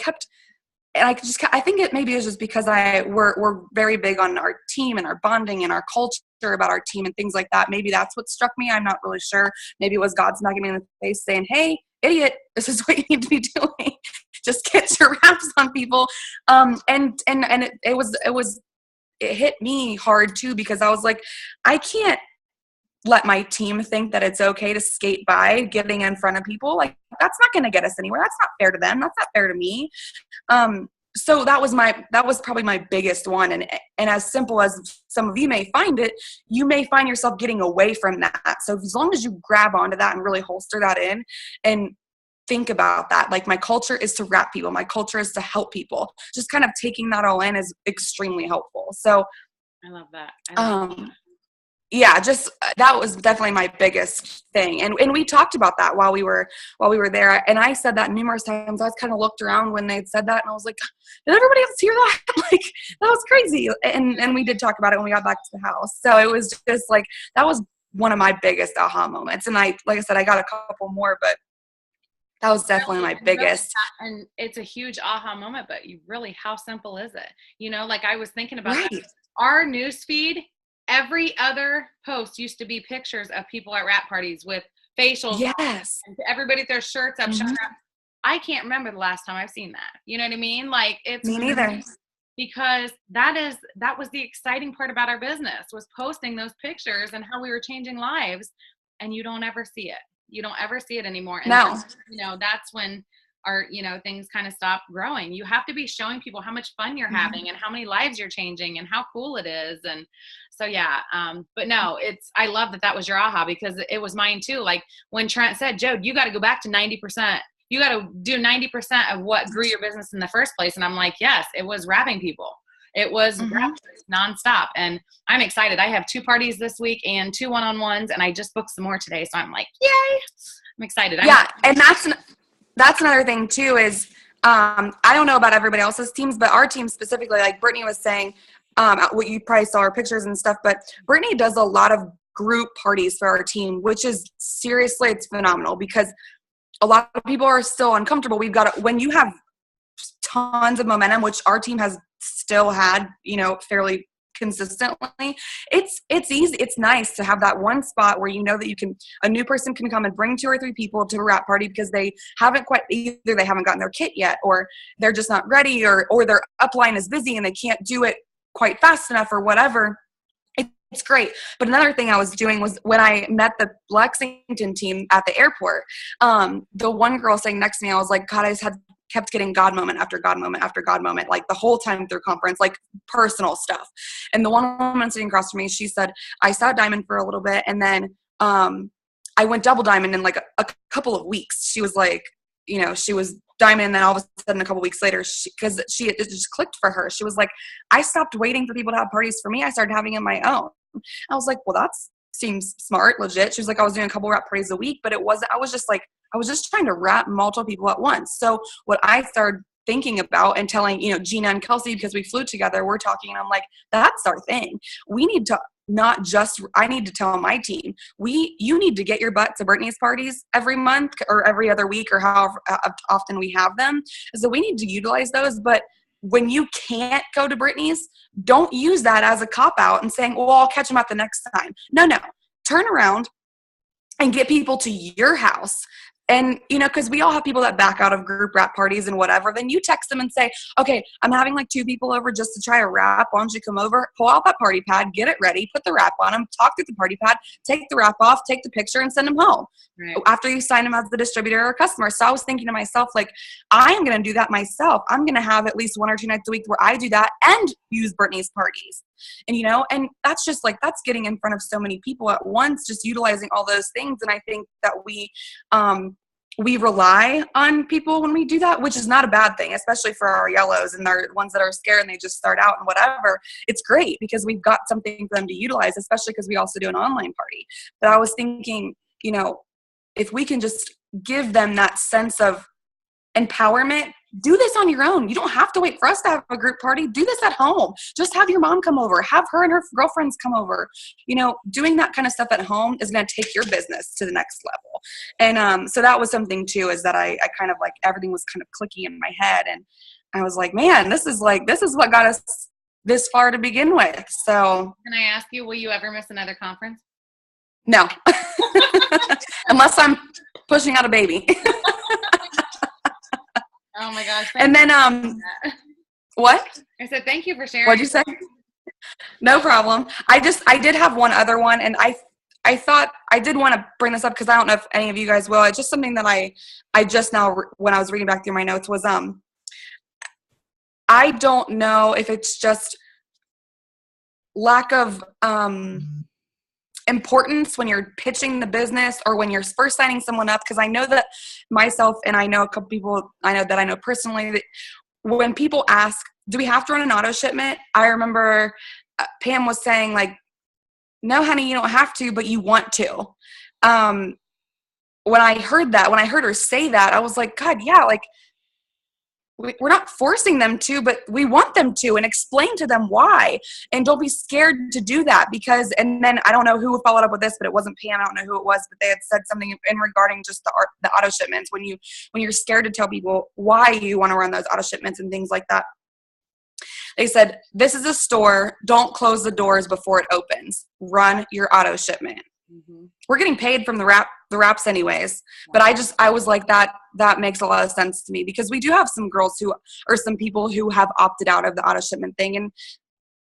think it maybe is just because we're very big on our team and our bonding and our culture about our team and things like that. Maybe that's what struck me. I'm not really sure. Maybe it was God smacking me in the face saying, hey, idiot, this is what you need to be doing. Just get your wraps on people. It hit me hard too, because I was like, I can't let my team think that it's okay to skate by getting in front of people. Like, that's not going to get us anywhere. That's not fair to them. That's not fair to me. So that was probably my biggest one. And as simple as some of you may find it, you may find yourself getting away from that. So as long as you grab onto that and really holster that in and think about that, like, my culture is to wrap people. My culture is to help people. Just kind of taking that all in is extremely helpful. So I love that. yeah, just that was definitely my biggest thing. And we talked about that while we were there. And I said that numerous times. I was kind of looked around when they'd said that, and I was like, did everybody else hear that? Like, that was crazy. And we did talk about it when we got back to the house. So it was just like, that was one of my biggest aha moments. And like I said, I got a couple more, but that was definitely my biggest. And it's a huge aha moment, but how simple is it? You know, like, I was thinking about Right. that. Our news feed, every other post used to be pictures of people at wrap parties with facials. Yes. And everybody with their shirts up. Mhm. I can't remember the last time I've seen that. You know what I mean? Like, it's Me neither. because that was the exciting part about our business, was posting those pictures and how we were changing lives. And you don't ever see it. You don't ever see it anymore. And No. that's when our, things kind of stop growing. You have to be showing people how much fun you're having and how many lives you're changing and how cool it is. And so, yeah. But no, I love that was your aha, because it was mine too. Like, when Trent said, Joe, you got to go back to 90%. You got to do 90% of what grew your business in the first place. And I'm like, yes, it was wrapping people. It was nonstop. And I'm excited. I have 2 parties this week and 2 one-on-ones, and I just booked some more today. So I'm like, yay. I'm excited. Yeah. And that's another thing too, is I don't know about everybody else's teams, but our team specifically, like Brittany was saying, what you probably saw our pictures and stuff, but Brittany does a lot of group parties for our team, which is seriously, it's phenomenal, because a lot of people are still uncomfortable. When you have tons of momentum, which our team has still had, fairly consistently, it's easy. It's nice to have that one spot where that a new person can come and bring 2 or 3 people to a wrap party, because they haven't gotten their kit yet, or they're just not ready, or their upline is busy and they can't do it quite fast enough, or whatever. It's great. But another thing I was doing was, when I met the Lexington team at the airport, the one girl sitting next to me, I was like, God, I just kept getting God moment after God moment after God moment, like the whole time through conference, like personal stuff. And the one woman sitting across from me, she said, I saw diamond for a little bit, and then I went double diamond in like a couple of weeks. She was like, she was diamond, and then all of a sudden a couple weeks later, because it just clicked for her. She was like, I stopped waiting for people to have parties for me. I started having it my own. I was like, well, that seems smart, legit. She was like, I was doing a couple wrap parties a week, but I was just trying to wrap multiple people at once. So what I started thinking about and telling, Gina and Kelsey, because we flew together, we're talking, and I'm like, that's our thing. We need to I need to tell my team, you need to get your butt to Brittany's parties every month or every other week, or however often we have them. So we need to utilize those. But when you can't go to Brittany's, don't use that as a cop-out and saying, well, I'll catch them at the next time. No. Turn around and get people to your house. And, because we all have people that back out of group wrap parties and whatever, then you text them and say, okay, I'm having like 2 people over just to try a wrap. Why don't you come over, pull out that party pad, get it ready, put the wrap on them, talk through the party pad, take the wrap off, take the picture, and send them home. Right. After you sign them as the distributor or customer. So I was thinking to myself, like, I am going to do that myself. I'm going to have at least 1 or 2 nights a week where I do that and use Brittany's parties. And, and that's just like, that's getting in front of so many people at once, just utilizing all those things. And I think that we rely on people when we do that, which is not a bad thing, especially for our yellows and our ones that are scared and they just start out and whatever. It's great because we've got something for them to utilize, especially because we also do an online party. But I was thinking, if we can just give them that sense of empowerment. Do this on your own. You don't have to wait for us to have a group party. Do this at home. Just have your mom come over. Have her and her girlfriends come over. You know, doing that kind of stuff at home is going to take your business to the next level. And so that was something too, is that I kind of like, everything was kind of clicking in my head. And I was like, man, this is what got us this far to begin with. So can I ask you, will you ever miss another conference? No, unless I'm pushing out a baby. Oh my gosh. And then, what? I said, thank you for sharing. What'd you say? No problem. I did have one other one, and I thought I did want to bring this up because I don't know if any of you guys will. It's just something that I just now, when I was reading back through my notes, was, I don't know if it's just lack of, importance when you're pitching the business or when you're first signing someone up. Because I know that myself, and I know a couple people I know personally, that when people ask, do we have to run an auto shipment? I remember Pam was saying, like, no, honey, you don't have to, but you want to. When I heard her say that, I was like, God, yeah, like, we're not forcing them to, but we want them to, and explain to them why. And don't be scared to do that, because, and then I don't know who followed up with this, but it wasn't Pam. I don't know who it was, but they had said something in regarding just the auto shipments. When you're scared to tell people why you want to run those auto shipments and things like that. They said, this is a store. Don't close the doors before it opens. Run your auto shipment. Mm-hmm. We're getting paid from the wraps anyways, but I was like, that makes a lot of sense to me, because we do have some girls or some people who have opted out of the auto shipment thing, and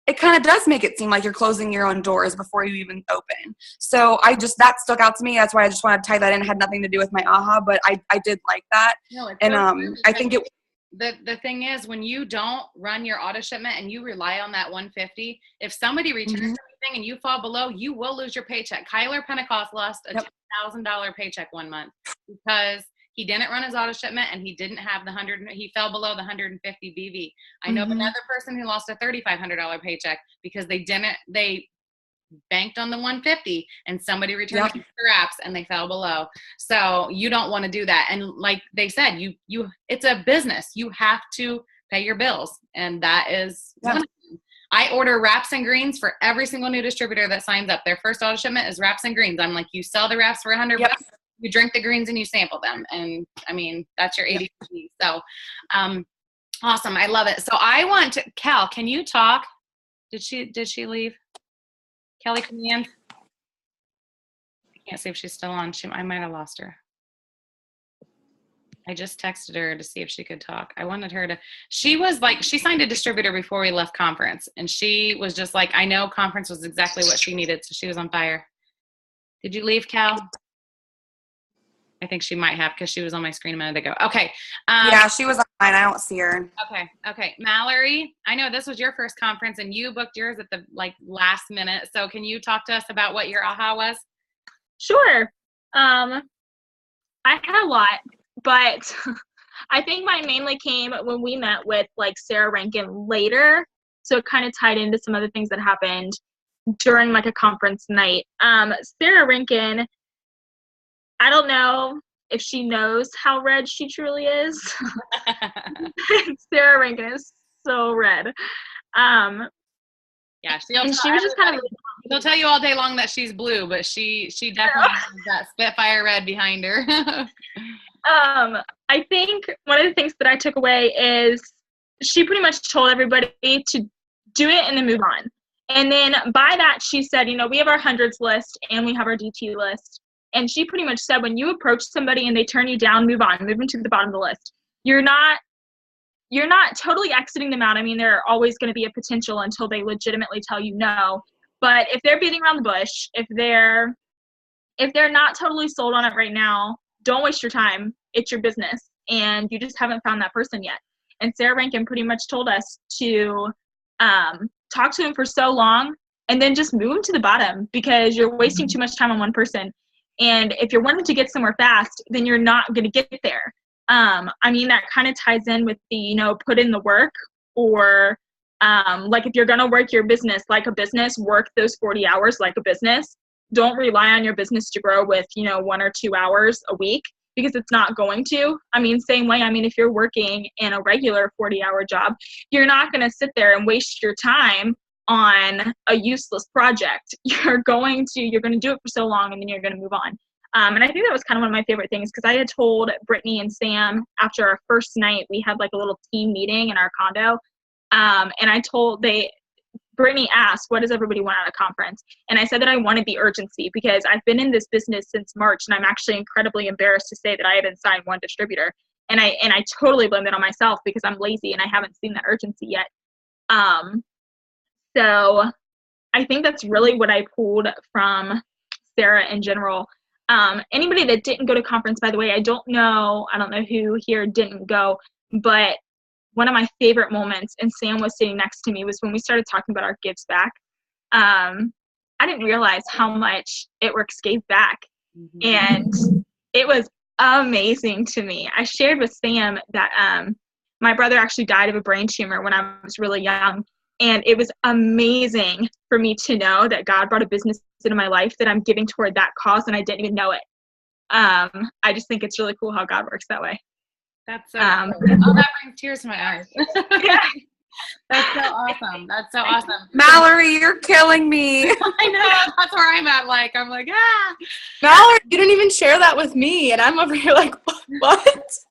it kind of does make it seem like you're closing your own doors before you even open. So that stuck out to me. That's why I just wanted to tie that in. It had nothing to do with my aha, but I did like that. No, and I think it. The thing is, when you don't run your auto shipment and you rely on that 150, if somebody returns Mm-hmm. everything and you fall below, you will lose your paycheck. Kyler Pentecost lost a $10,000 paycheck one month because he didn't run his auto shipment and he didn't have he fell below the 150 BV. I know of another person who lost a $3,500 paycheck because they banked on the 150 and somebody returned the wraps and they fell below. So you don't want to do that. And like they said, you it's a business. You have to pay your bills. And that is one of them. I order wraps and greens for every single new distributor that signs up. Their first auto shipment is wraps and greens. I'm like, you sell the wraps for $100, you drink the greens and you sample them. And I mean, that's your 80. So awesome. I love it. So I want to, Cal, can you talk? Did she leave? Kelly, come in. I can't see if she's still on. I might have lost her. I just texted her to see if she could talk. I wanted her to. She was like, she signed a distributor before we left conference, and she was just like, I know conference was exactly what she needed, so she was on fire. Did you leave, Cal? I think she might have, because she was on my screen a minute ago. Okay. Yeah, she was on mine. I don't see her. Okay. Mallory, I know this was your first conference and you booked yours at the last minute. So can you talk to us about what your aha was? Sure. I had a lot, but I think mine mainly came when we met with Sarah Rankin later. So it kind of tied into some other things that happened during a conference night. Sarah Rankin, I don't know if she knows how red she truly is. Sarah Rankin is so red. Yeah, she was just kind of. She'll tell you all day long that she's blue, but she definitely has that Spitfire red behind her. I think one of the things that I took away is she pretty much told everybody to do it and then move on. And then by that, she said, we have our hundreds list and we have our DT list. And she pretty much said, when you approach somebody and they turn you down, move on, move them to the bottom of the list. You're not totally exiting them out. I mean, there are always going to be a potential until they legitimately tell you no. But if they're beating around the bush, if they're not totally sold on it right now, don't waste your time. It's your business, and you just haven't found that person yet. And Sarah Rankin pretty much told us to talk to them for so long and then just move them to the bottom, because you're wasting too much time on one person. And if you're wanting to get somewhere fast, then you're not going to get there. I mean, that kind of ties in with the, put in the work, or if you're going to work your business like a business, work those 40 hours like a business. Don't rely on your business to grow with, 1 or 2 hours a week. because it's not going to. I mean, same way, if you're working in a regular 40-hour job, you're not going to sit there and waste your time on a useless project. You're going to do it for so long, and then you're going to move on. And I think that was kind of one of my favorite things, because I had told Brittany and Sam after our first night, we had like a little team meeting in our condo. And Brittany asked, what does everybody want out of conference? And I said that I wanted the urgency, because I've been in this business since March, and I'm actually incredibly embarrassed to say that I haven't signed one distributor. And I totally blame it on myself, because I'm lazy and I haven't seen that urgency yet. So I think that's really what I pulled from Sarah in general. Anybody that didn't go to conference, by the way, I don't know who here didn't go, but one of my favorite moments, and Sam was sitting next to me, was when we started talking about our gives back. I didn't realize how much It Works gave back. And it was amazing to me. I shared with Sam that my brother actually died of a brain tumor when I was really young. And it was amazing for me to know that God brought a business into my life that I'm giving toward that cause, and I didn't even know it. I just think it's really cool how God works that way. That's so cool. Oh, that brings tears to my eyes. Yeah. That's so awesome. That's so awesome. Mallory, you're killing me. I know. That's where I'm at. I'm like, ah. Mallory, you didn't even share that with me, and I'm over here like, what? What's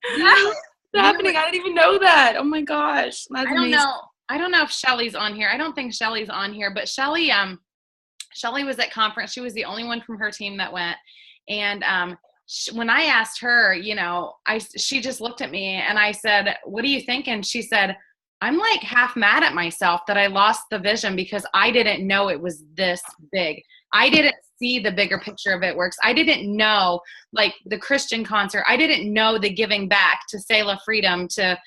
happening? I didn't even know that. Oh my gosh. That's amazing. I don't know if Shelly's on here. I don't think Shelly's on here, but Shelly was at conference. She was the only one from her team that went. And when I asked her, she just looked at me and I said, what do you think? And she said, I'm like half mad at myself that I lost the vision, because I didn't know it was this big. I didn't see the bigger picture of It Works. I didn't know, like, the Christian concert. I didn't know the giving back to Selah Freedom, to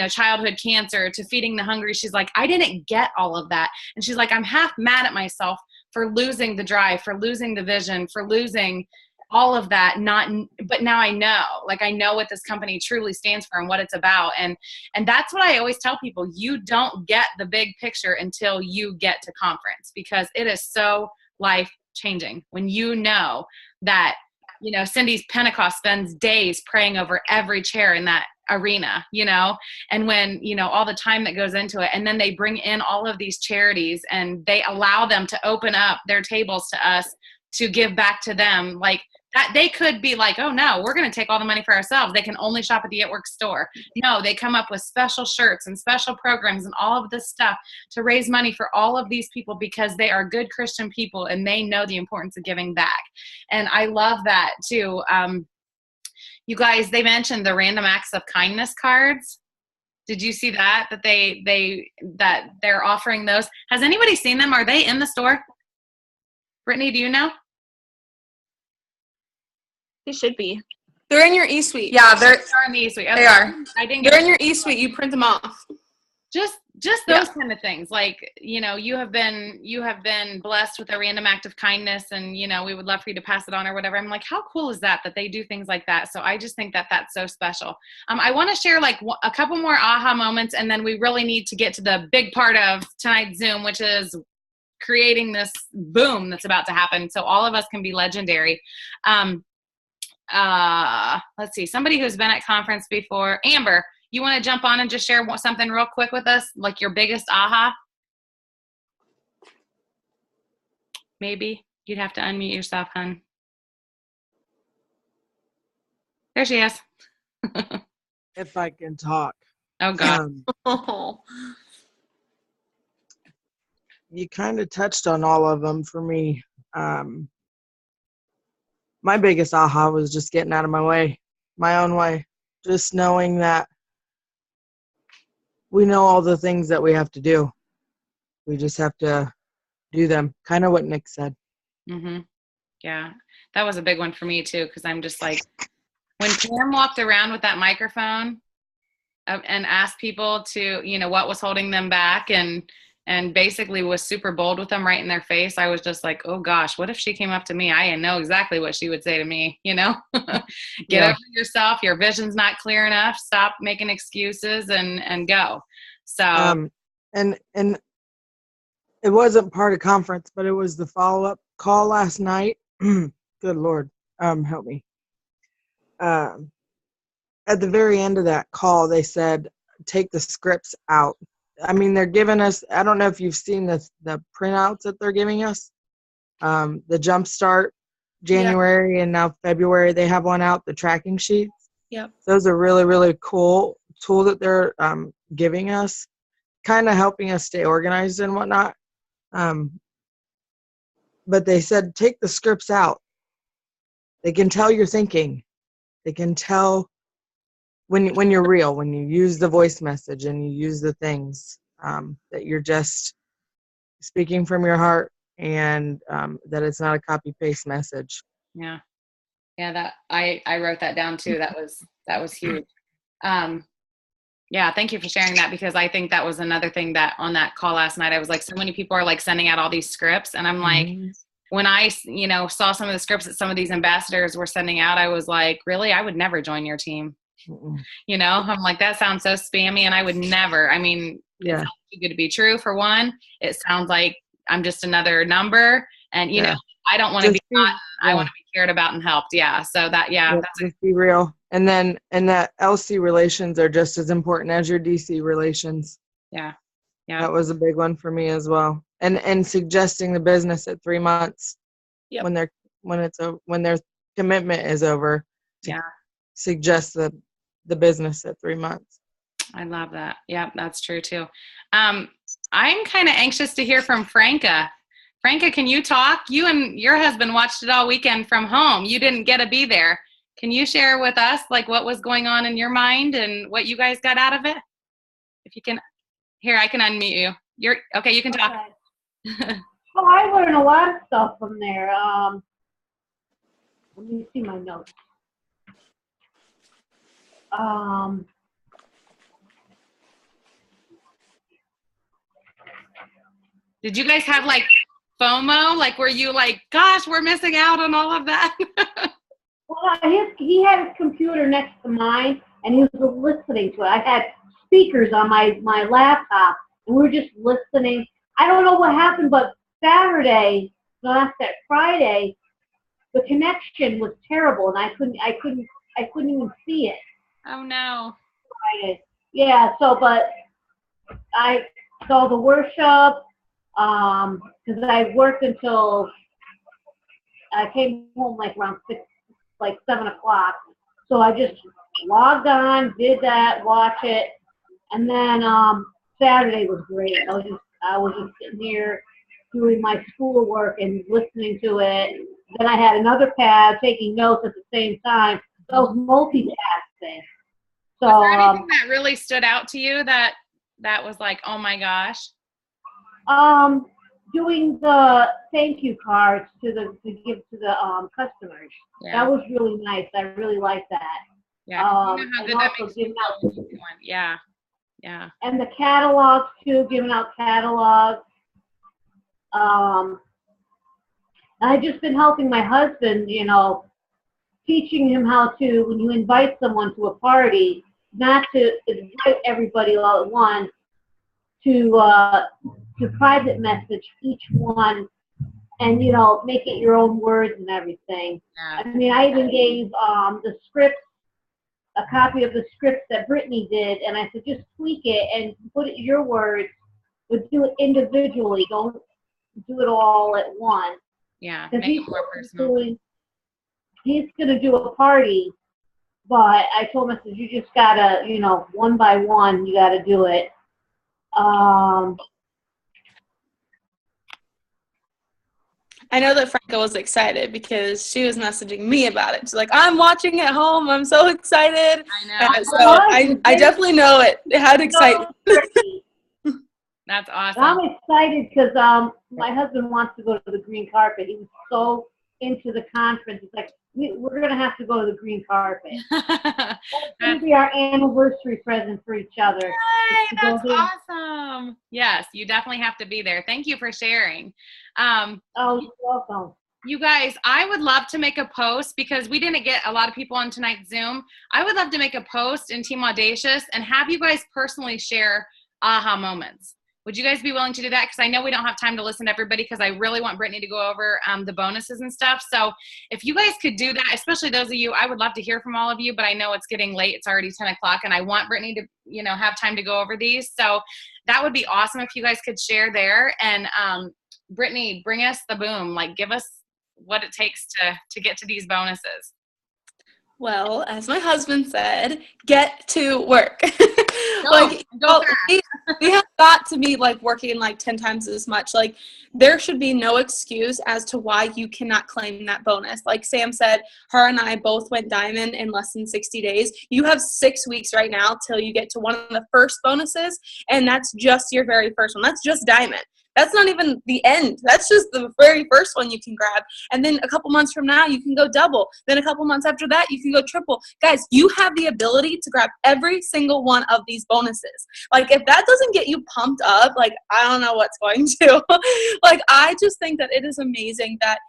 childhood cancer, to feeding the hungry. She's like, I didn't get all of that. And she's like, I'm half mad at myself for losing the drive, for losing the vision, for losing all of that. But now I know what this company truly stands for and what it's about. And that's what I always tell people. You don't get the big picture until you get to conference, because it is so life changing when you know that, Cindy's Pentecost spends days praying over every chair in that arena, and when, all the time that goes into it. And then they bring in all of these charities and they allow them to open up their tables to us to give back to them. Like that, they could be like, oh no, we're going to take all the money for ourselves. They can only shop at the It Works store. No, they come up with special shirts and special programs and all of this stuff to raise money for all of these people, because they are good Christian people and they know the importance of giving back. And I love that too. You guys, they mentioned the random acts of kindness cards. Did you see that they're offering those? Has anybody seen them? Are they in the store? Brittany, do you know? They should be. They're in your e-suite. Yeah, they're in the e-suite. Okay. They are. They're in your e-suite. You print them off. Just those kind of things. Like, you have been blessed with a random act of kindness, and we would love for you to pass it on or whatever. I'm like, how cool is that they do things like that? So I just think that that's so special. I want to share like a couple more aha moments, and then we really need to get to the big part of tonight's Zoom, which is creating this boom that's about to happen, so all of us can be legendary. Let's see, somebody who's been at conference before. Amber, you want to jump on and just share something real quick with us, like your biggest aha? Maybe you'd have to unmute yourself, hun. There she is. If I can talk. Oh God. You kind of touched on all of them for me. My biggest aha was just getting out of my way, my own way. Just knowing that we know all the things that we have to do. We just have to do them. Kind of what Nick said. Mm-hmm. Yeah, that was a big one for me too, because I'm just like, when Pam walked around with that microphone and asked people to, what was holding them back, and basically was super bold with them right in their face, I was just like, oh gosh, what if she came up to me? I know exactly what she would say to me, Get over yourself. Your vision's not clear enough. Stop making excuses and go. So, and it wasn't part of conference, but it was the follow-up call last night. Good Lord, help me. um, at the very end of that call, they said, take the scripts out. I mean, they're giving us, I don't know if you've seen the printouts that they're giving us. The Jumpstart January and now February, they have one out, the tracking sheets. Yep. Those are really, really cool tool that they're giving us, kind of helping us stay organized and whatnot. But they said, take the scripts out. They can tell you're thinking. They can tell when you're real, when you use the voice message and you use the things, that you're just speaking from your heart, and that it's not a copy paste message. Yeah. Yeah, that I wrote that down too. That was huge. Yeah, thank you for sharing that, because I think that was another thing that on that call last night, I was like, so many people are like sending out all these scripts, and I'm like, when I, saw some of the scripts that some of these ambassadors were sending out, I was like, really, I would never join your team. I'm like, that sounds so spammy, and I would never. I mean, it sounds too good to be true. For one, it sounds like I'm just another number, and I don't want to be forgotten. I want to be cared about and helped. Yeah. So that, that's just be real. And then, and that LC relations are just as important as your DC relations. Yeah. That was a big one for me as well. And suggesting the business at 3 months when their commitment is over. Suggest the business at 3 months. I love that. Yeah, that's true too. I'm kind of anxious to hear from Franca. Franca, can you talk? You and your husband watched it all weekend from home. You didn't get to be there. Can you share with us like what was going on in your mind and what you guys got out of it? If you can, here, I can unmute you. You're okay. You can talk. Okay. Well, I learned a lot of stuff from there. Let me see my notes. Did you guys have like FOMO? Like, were you like, gosh, we're missing out on all of that? Well, he had his computer next to mine, and he was listening to it. I had speakers on my laptop, and we were just listening. I don't know what happened, but Friday, the connection was terrible, and I couldn't even see it. Oh no. Friday. Yeah. So, but I saw the workshop. Because I worked until I came home like around 7 o'clock. So I just logged on, did that, watch it, and then Saturday was great. I was just sitting here doing my schoolwork and listening to it. Then I had another pad taking notes at the same time. So I was multitasking. So was there anything that really stood out to you that was like, oh my gosh? Doing the thank you cards to give to the customers. Yeah. That was really nice. I really liked that. Yeah. You know how good that makes giving out. Yeah. Yeah. And the catalogs too, giving out catalogs. I've just been helping my husband, teaching him how to, when you invite someone to a party, not to invite everybody all at once, to private message each one, and make it your own words and everything. Yeah. I mean, I even gave the scripts, a copy of the scripts that Brittany did, and I said just tweak it and put it your words, but do it individually. Don't do it all at once. Yeah, make it more personal. He's gonna do a party, but I told him, I said, you just gotta, one by one, you gotta do it. I know that Franca was excited because she was messaging me about it. She's like, I'm watching at home. I'm so excited. I know. So I definitely know it had excitement. That's awesome. I'm excited because my husband wants to go to the green carpet. He was so into the conference. It's like, we're going to have to go to the green carpet. That's going to be our anniversary present for each other. Yay, that's awesome. Yes, you definitely have to be there. Thank you for sharing. Oh, you're welcome. You guys, I would love to make a post because we didn't get a lot of people on tonight's Zoom. I would love to make a post in Team Audacious and have you guys personally share aha moments. Would you guys be willing to do that? Because I know we don't have time to listen to everybody because I really want Brittany to go over the bonuses and stuff. So if you guys could do that, especially those of you, I would love to hear from all of you, but I know it's getting late. It's already 10 o'clock and I want Brittany to, have time to go over these. So that would be awesome if you guys could share there. And Brittany, bring us the boom. Like, give us what it takes to get to these bonuses. Well, as my husband said, get to work. We have got to be like working like 10 times as much. Like, there should be no excuse as to why you cannot claim that bonus. Like Sam said, her and I both went diamond in less than 60 days. You have 6 weeks right now till you get to one of the first bonuses, and that's just your very first one. That's just diamond. That's not even the end. That's just the very first one you can grab. And then a couple months from now, you can go double. Then a couple months after that, you can go triple. Guys, you have the ability to grab every single one of these bonuses. Like, if that doesn't get you pumped up, like, I don't know what's going to. Like, I just think that it is amazing that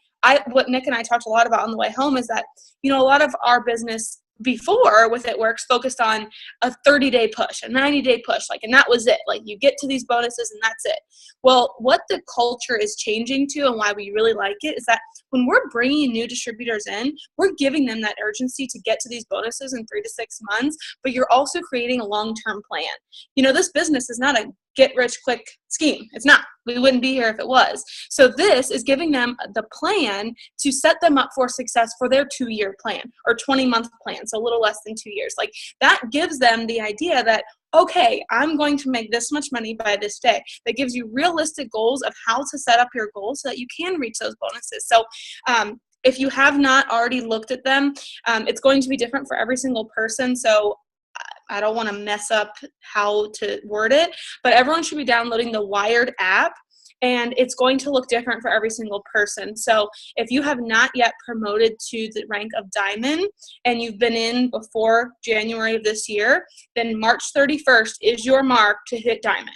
what Nick and I talked a lot about on the way home is that, a lot of our business before with It Works focused on a 30-day push, a 90-day push, and that was it. Like, you get to these bonuses and that's it. Well, what the culture is changing to and why we really like it is that when we're bringing new distributors in, we're giving them that urgency to get to these bonuses in 3 to 6 months, but you're also creating a long-term plan. This business is not a get-rich-quick scheme. It's not. We wouldn't be here if it was. So this is giving them the plan to set them up for success for their 2-year plan or 20-month plan, so a little less than 2 years. Like, that gives them the idea that, okay, I'm going to make this much money by this day. That gives you realistic goals of how to set up your goals so that you can reach those bonuses. So if you have not already looked at them, it's going to be different for every single person. So I don't want to mess up how to word it, but everyone should be downloading the Wired app, and it's going to look different for every single person. So if you have not yet promoted to the rank of diamond and you've been in before January of this year, then March 31st is your mark to hit diamond.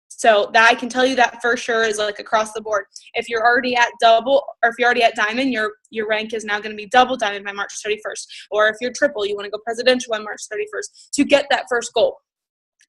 So that I can tell you that for sure is like across the board. If you're already at double, or if you're already at diamond, your rank is now going to be double diamond by March 31st. Or if you're triple, you want to go presidential by March 31st to get that first goal.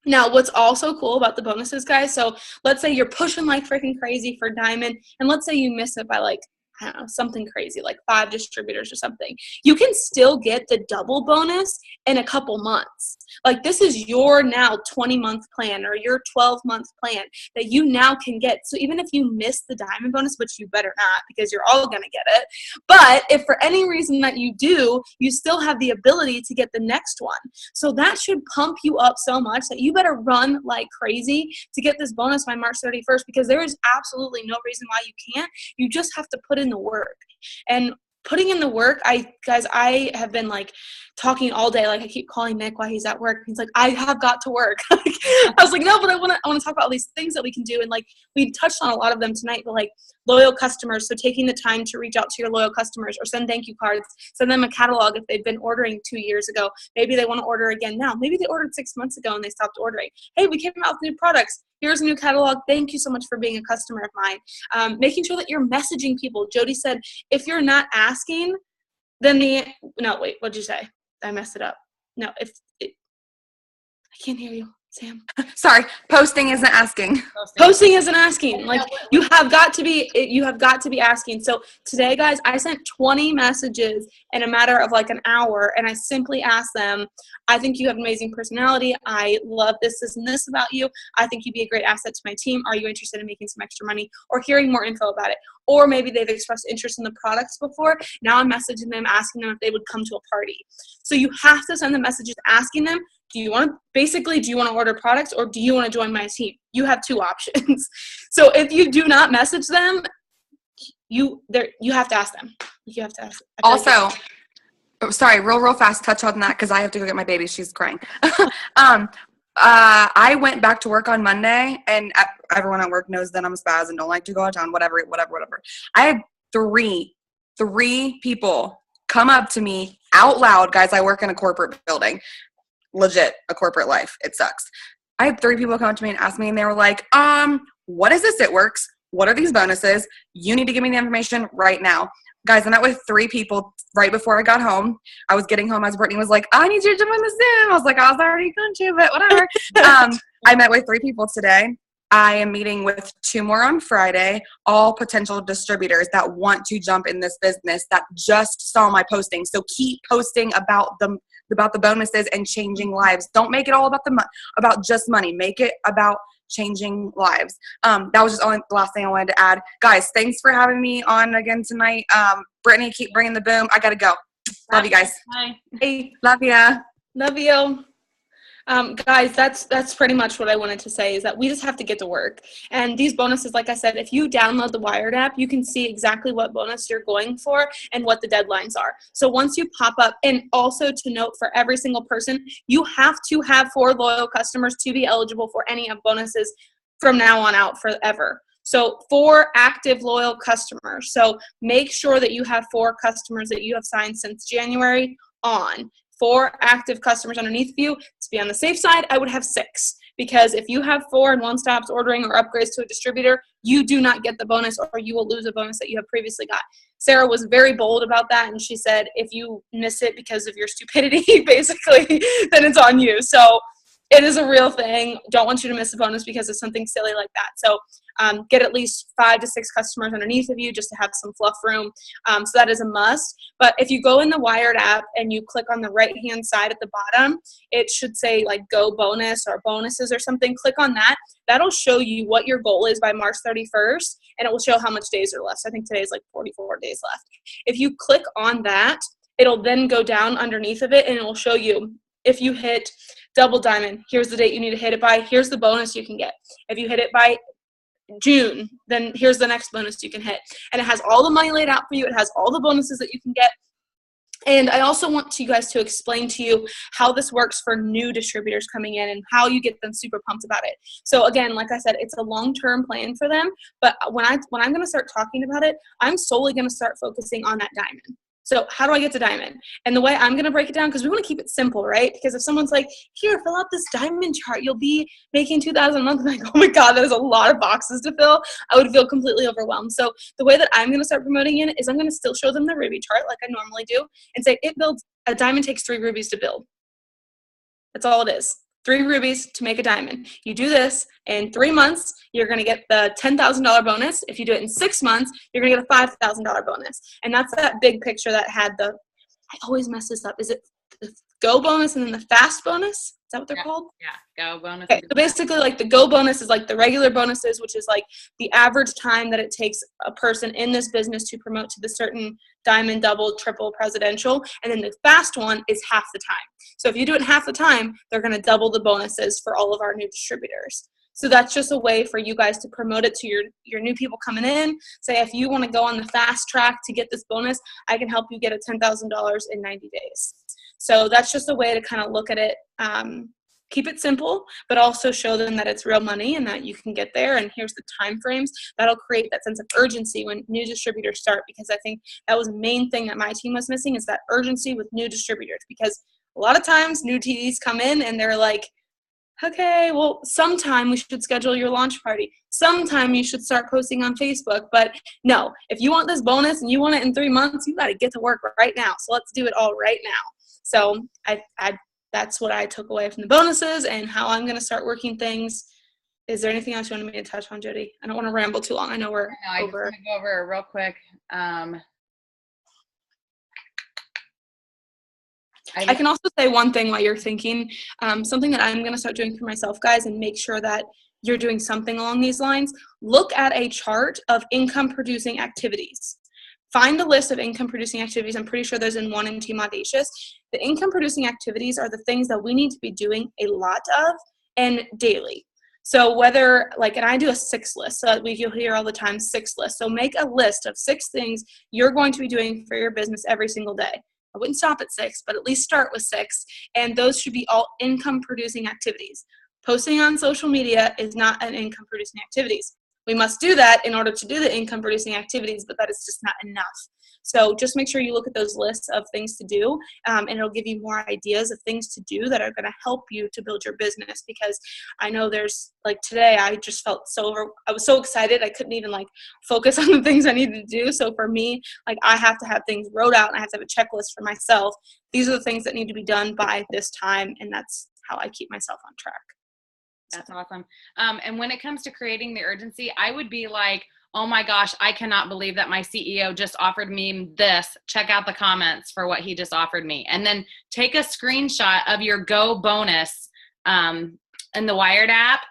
Now, what's also cool about the bonuses, guys, so let's say you're pushing like freaking crazy for diamond, and let's say you miss it by like, I don't know, something crazy, like 5 distributors or something. You can still get the double bonus in a couple months. Like, this is your now 20-month plan or your 12-month plan that you now can get. So even if you miss the diamond bonus, which you better not because you're all going to get it, but if for any reason that you do, you still have the ability to get the next one. So that should pump you up so much that you better run like crazy to get this bonus by March 31st, because there is absolutely no reason why you can't. You just have to put in the work. And putting in the work, I have been like talking all day. Like, I keep calling Nick while he's at work. He's like, I have got to work. I was like, no, but I want to talk about all these things that we can do. And like, we touched on a lot of them tonight, but like loyal customers. So taking the time to reach out to your loyal customers or send thank you cards, send them a catalog if they've been ordering 2 years ago. Maybe they want to order again now. Maybe they ordered 6 months ago and they stopped ordering. Hey, we came out with new products. Here's a new catalog. Thank you so much for being a customer of mine. Making sure that you're messaging people. Jody said, if you're not asking, then what'd you say? I messed it up. No, I can't hear you, Sam. Sorry, posting isn't asking. Posting isn't asking. Like, you have got to be asking. So today, guys, I sent 20 messages in a matter of like an hour, and I simply asked them, I think you have an amazing personality. I love this and this about you. I think you'd be a great asset to my team. Are you interested in making some extra money or hearing more info about it? Or maybe they've expressed interest in the products before. Now I'm messaging them, asking them if they would come to a party. So you have to send the messages asking them, do you want to order products, or do you want to join my team? You have 2 options. So if you do not message them, you have to ask them. You have to ask them. Also, sorry, real fast, touch on that because I have to go get my baby. She's crying. I went back to work on Monday, and everyone at work knows that I'm a spaz and don't like to go out of town, whatever. I had three people come up to me out loud. Guys, I work in a corporate building. Legit, a corporate life. It sucks. I had 3 people come up to me and ask me, and they were like, what is this It Works? What are these bonuses? You need to give me the information right now. Guys, I met with 3 people right before I got home. I was getting home as Brittany was like, I need you to join the Zoom. I was like, I was already going to, but whatever. I met with 3 people today. I am meeting with 2 more on Friday, all potential distributors that want to jump in this business that just saw my posting. So keep posting about the bonuses and changing lives. Don't make it all about just money. Make it about changing lives. That was just only the last thing I wanted to add. Guys, thanks for having me on again tonight. Brittany, keep bringing the boom. I gotta go. Love you guys. Bye. Hey, Love ya. love you. Guys, that's pretty much what I wanted to say, is that we just have to get to work. And these bonuses, like I said, if you download the Wired app, you can see exactly what bonus you're going for and what the deadlines are. So once you pop up, and also to note for every single person, you have to have 4 loyal customers to be eligible for any of bonuses from now on out forever. So 4 active loyal customers. So make sure that you have 4 customers that you have signed since January on. 4 active customers underneath you. To be on the safe side, I would have 6, because if you have 4 and one stops ordering or upgrades to a distributor, you do not get the bonus, or you will lose a bonus that you have previously got. Sarah was very bold about that, and she said if you miss it because of your stupidity, basically, then it's on you. So it is a real thing. Don't want you to miss a bonus because of something silly like that. So get at least 5 to 6 customers underneath of you just to have some fluff room. So that is a must. But if you go in the Wired app and you click on the right-hand side at the bottom, it should say like Go Bonus or Bonuses or something. Click on that. That'll show you what your goal is by March 31st, and it will show how much days are left. So I think today is like 44 days left. If you click on that, it'll then go down underneath of it, and it will show you if you hit double diamond, here's the date you need to hit it by, here's the bonus you can get. If you hit it by June, then here's the next bonus you can hit. And it has all the money laid out for you. It has all the bonuses that you can get. And I also want you guys to explain to you how this works for new distributors coming in and how you get them super pumped about it. So again, like I said, it's a long-term plan for them. But when I'm going to start talking about it, I'm solely going to start focusing on that diamond. So how do I get to diamond? And the way I'm going to break it down, because we want to keep it simple, right? Because if someone's like, here, fill out this diamond chart, you'll be making $2,000 a month. I'm like, oh my God, that is a lot of boxes to fill. I would feel completely overwhelmed. So the way that I'm going to start promoting it is I'm going to still show them the ruby chart like I normally do and say a diamond takes 3 rubies to build. That's all it is. 3 rubies to make a diamond. You do this in 3 months, you're going to get the $10,000 bonus. If you do it in 6 months, you're going to get a $5,000 bonus. And that's that big picture that had I always mess this up. Is it the Go bonus and then the fast bonus? Is that what they're called? Yeah, Go bonus. Okay, so basically like the Go bonus is like the regular bonuses, which is like the average time that it takes a person in this business to promote to the certain diamond, double, triple, presidential. And then the fast one is half the time. So if you do it half the time, they're going to double the bonuses for all of our new distributors. So that's just a way for you guys to promote it to your new people coming in. Say if you want to go on the fast track to get this bonus, I can help you get a $10,000 in 90 days. So that's just a way to kind of look at it. Keep it simple, but also show them that it's real money and that you can get there. And here's the time frames. That'll create that sense of urgency when new distributors start, because I think that was the main thing that my team was missing, is that urgency with new distributors. Because a lot of times new TDs come in and they're like, okay, well, sometime we should schedule your launch party. Sometime you should start posting on Facebook. But no, if you want this bonus and you want it in 3 months, you got to get to work right now. So let's do it all right now. So that's what I took away from the bonuses and how I'm going to start working things. Is there anything else you wanted me to touch on, Jody? I don't want to ramble too long. I know we're I over. just want to go over it real quick. I can also say one thing while you're thinking, something that I'm going to start doing for myself, guys, and make sure that you're doing something along these lines. Look at a chart of income-producing activities. Find a list of income-producing activities. I'm pretty sure there's in one in Team Audacious. The income-producing activities are the things that we need to be doing a lot of and daily. So whether, and I do a 6 list. So you'll hear all the time 6 list. So make a list of 6 things you're going to be doing for your business every single day. I wouldn't stop at 6, but at least start with 6. And those should be all income-producing activities. Posting on social media is not an income-producing activities. We must do that in order to do the income-producing activities, but that is just not enough. So just make sure you look at those lists of things to do, and it'll give you more ideas of things to do that are going to help you to build your business. Because I know there's, today I just felt I was so excited I couldn't even focus on the things I needed to do. So for me, I have to have things wrote out and I have to have a checklist for myself. These are the things that need to be done by this time, and that's how I keep myself on track. That's awesome. And when it comes to creating the urgency, I would be like, oh my gosh, I cannot believe that my CEO just offered me this. Check out the comments for what he just offered me. And then take a screenshot of your Go bonus in the Wired app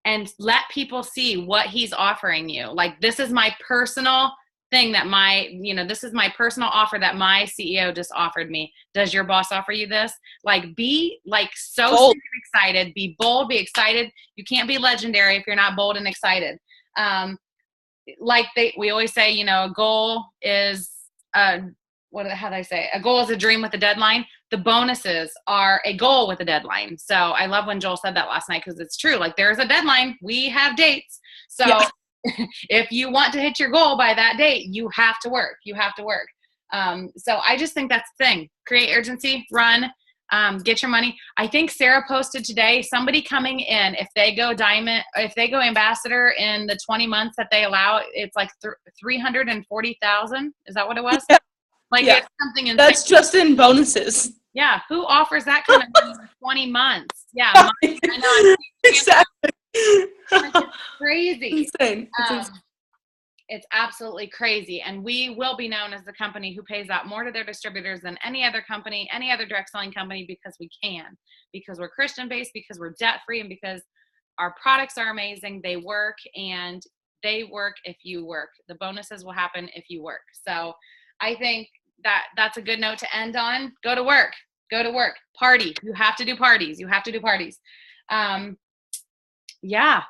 and let people see what he's offering you. Like, this is my personal thing that this is my personal offer that my CEO just offered me. Does your boss offer you this? Like, be like so Bold. excited, be bold, be excited. You can't be legendary if you're not bold and excited. We always say, a goal is how do I say? A goal is a dream with a deadline. The bonuses are a goal with a deadline. So I love when Joel said that last night, because it's true. Like, there's a deadline. We have dates. So yeah. If you want to hit your goal by that date, you have to work. You have to work. So I just think that's the thing. Create urgency, run, get your money. I think Sarah posted today, somebody coming in, if they go ambassador in the 20 months that they allow, it's like 340,000. Is that what it was? Yeah. Like, yeah. It's something insane. That's just in bonuses. Yeah. Who offers that kind of money in 20 months? Yeah. I know. Exactly. Like, it's crazy. Insane. It's absolutely crazy. And we will be known as the company who pays out more to their distributors than any other company, any other direct selling company, because we can, because we're Christian based, because we're debt free, and because our products are amazing. They work, and they work if you work. The bonuses will happen if you work. So I think that's a good note to end on. Go to work. Go to work. Party. You have to do parties. You have to do parties. Yeah,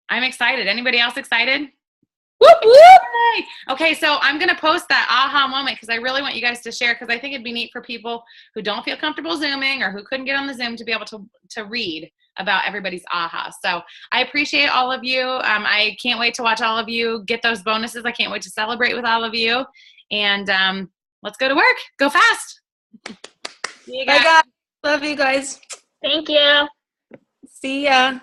I'm excited. Anybody else excited? Whoop, whoop. Yay! Okay, so I'm going to post that aha moment, because I really want you guys to share, because I think it'd be neat for people who don't feel comfortable Zooming or who couldn't get on the Zoom to be able to read about everybody's aha. So I appreciate all of you. I can't wait to watch all of you get those bonuses. I can't wait to celebrate with all of you. And let's go to work. Go fast. See you guys. Bye, guys. Love you guys. Thank you. See ya.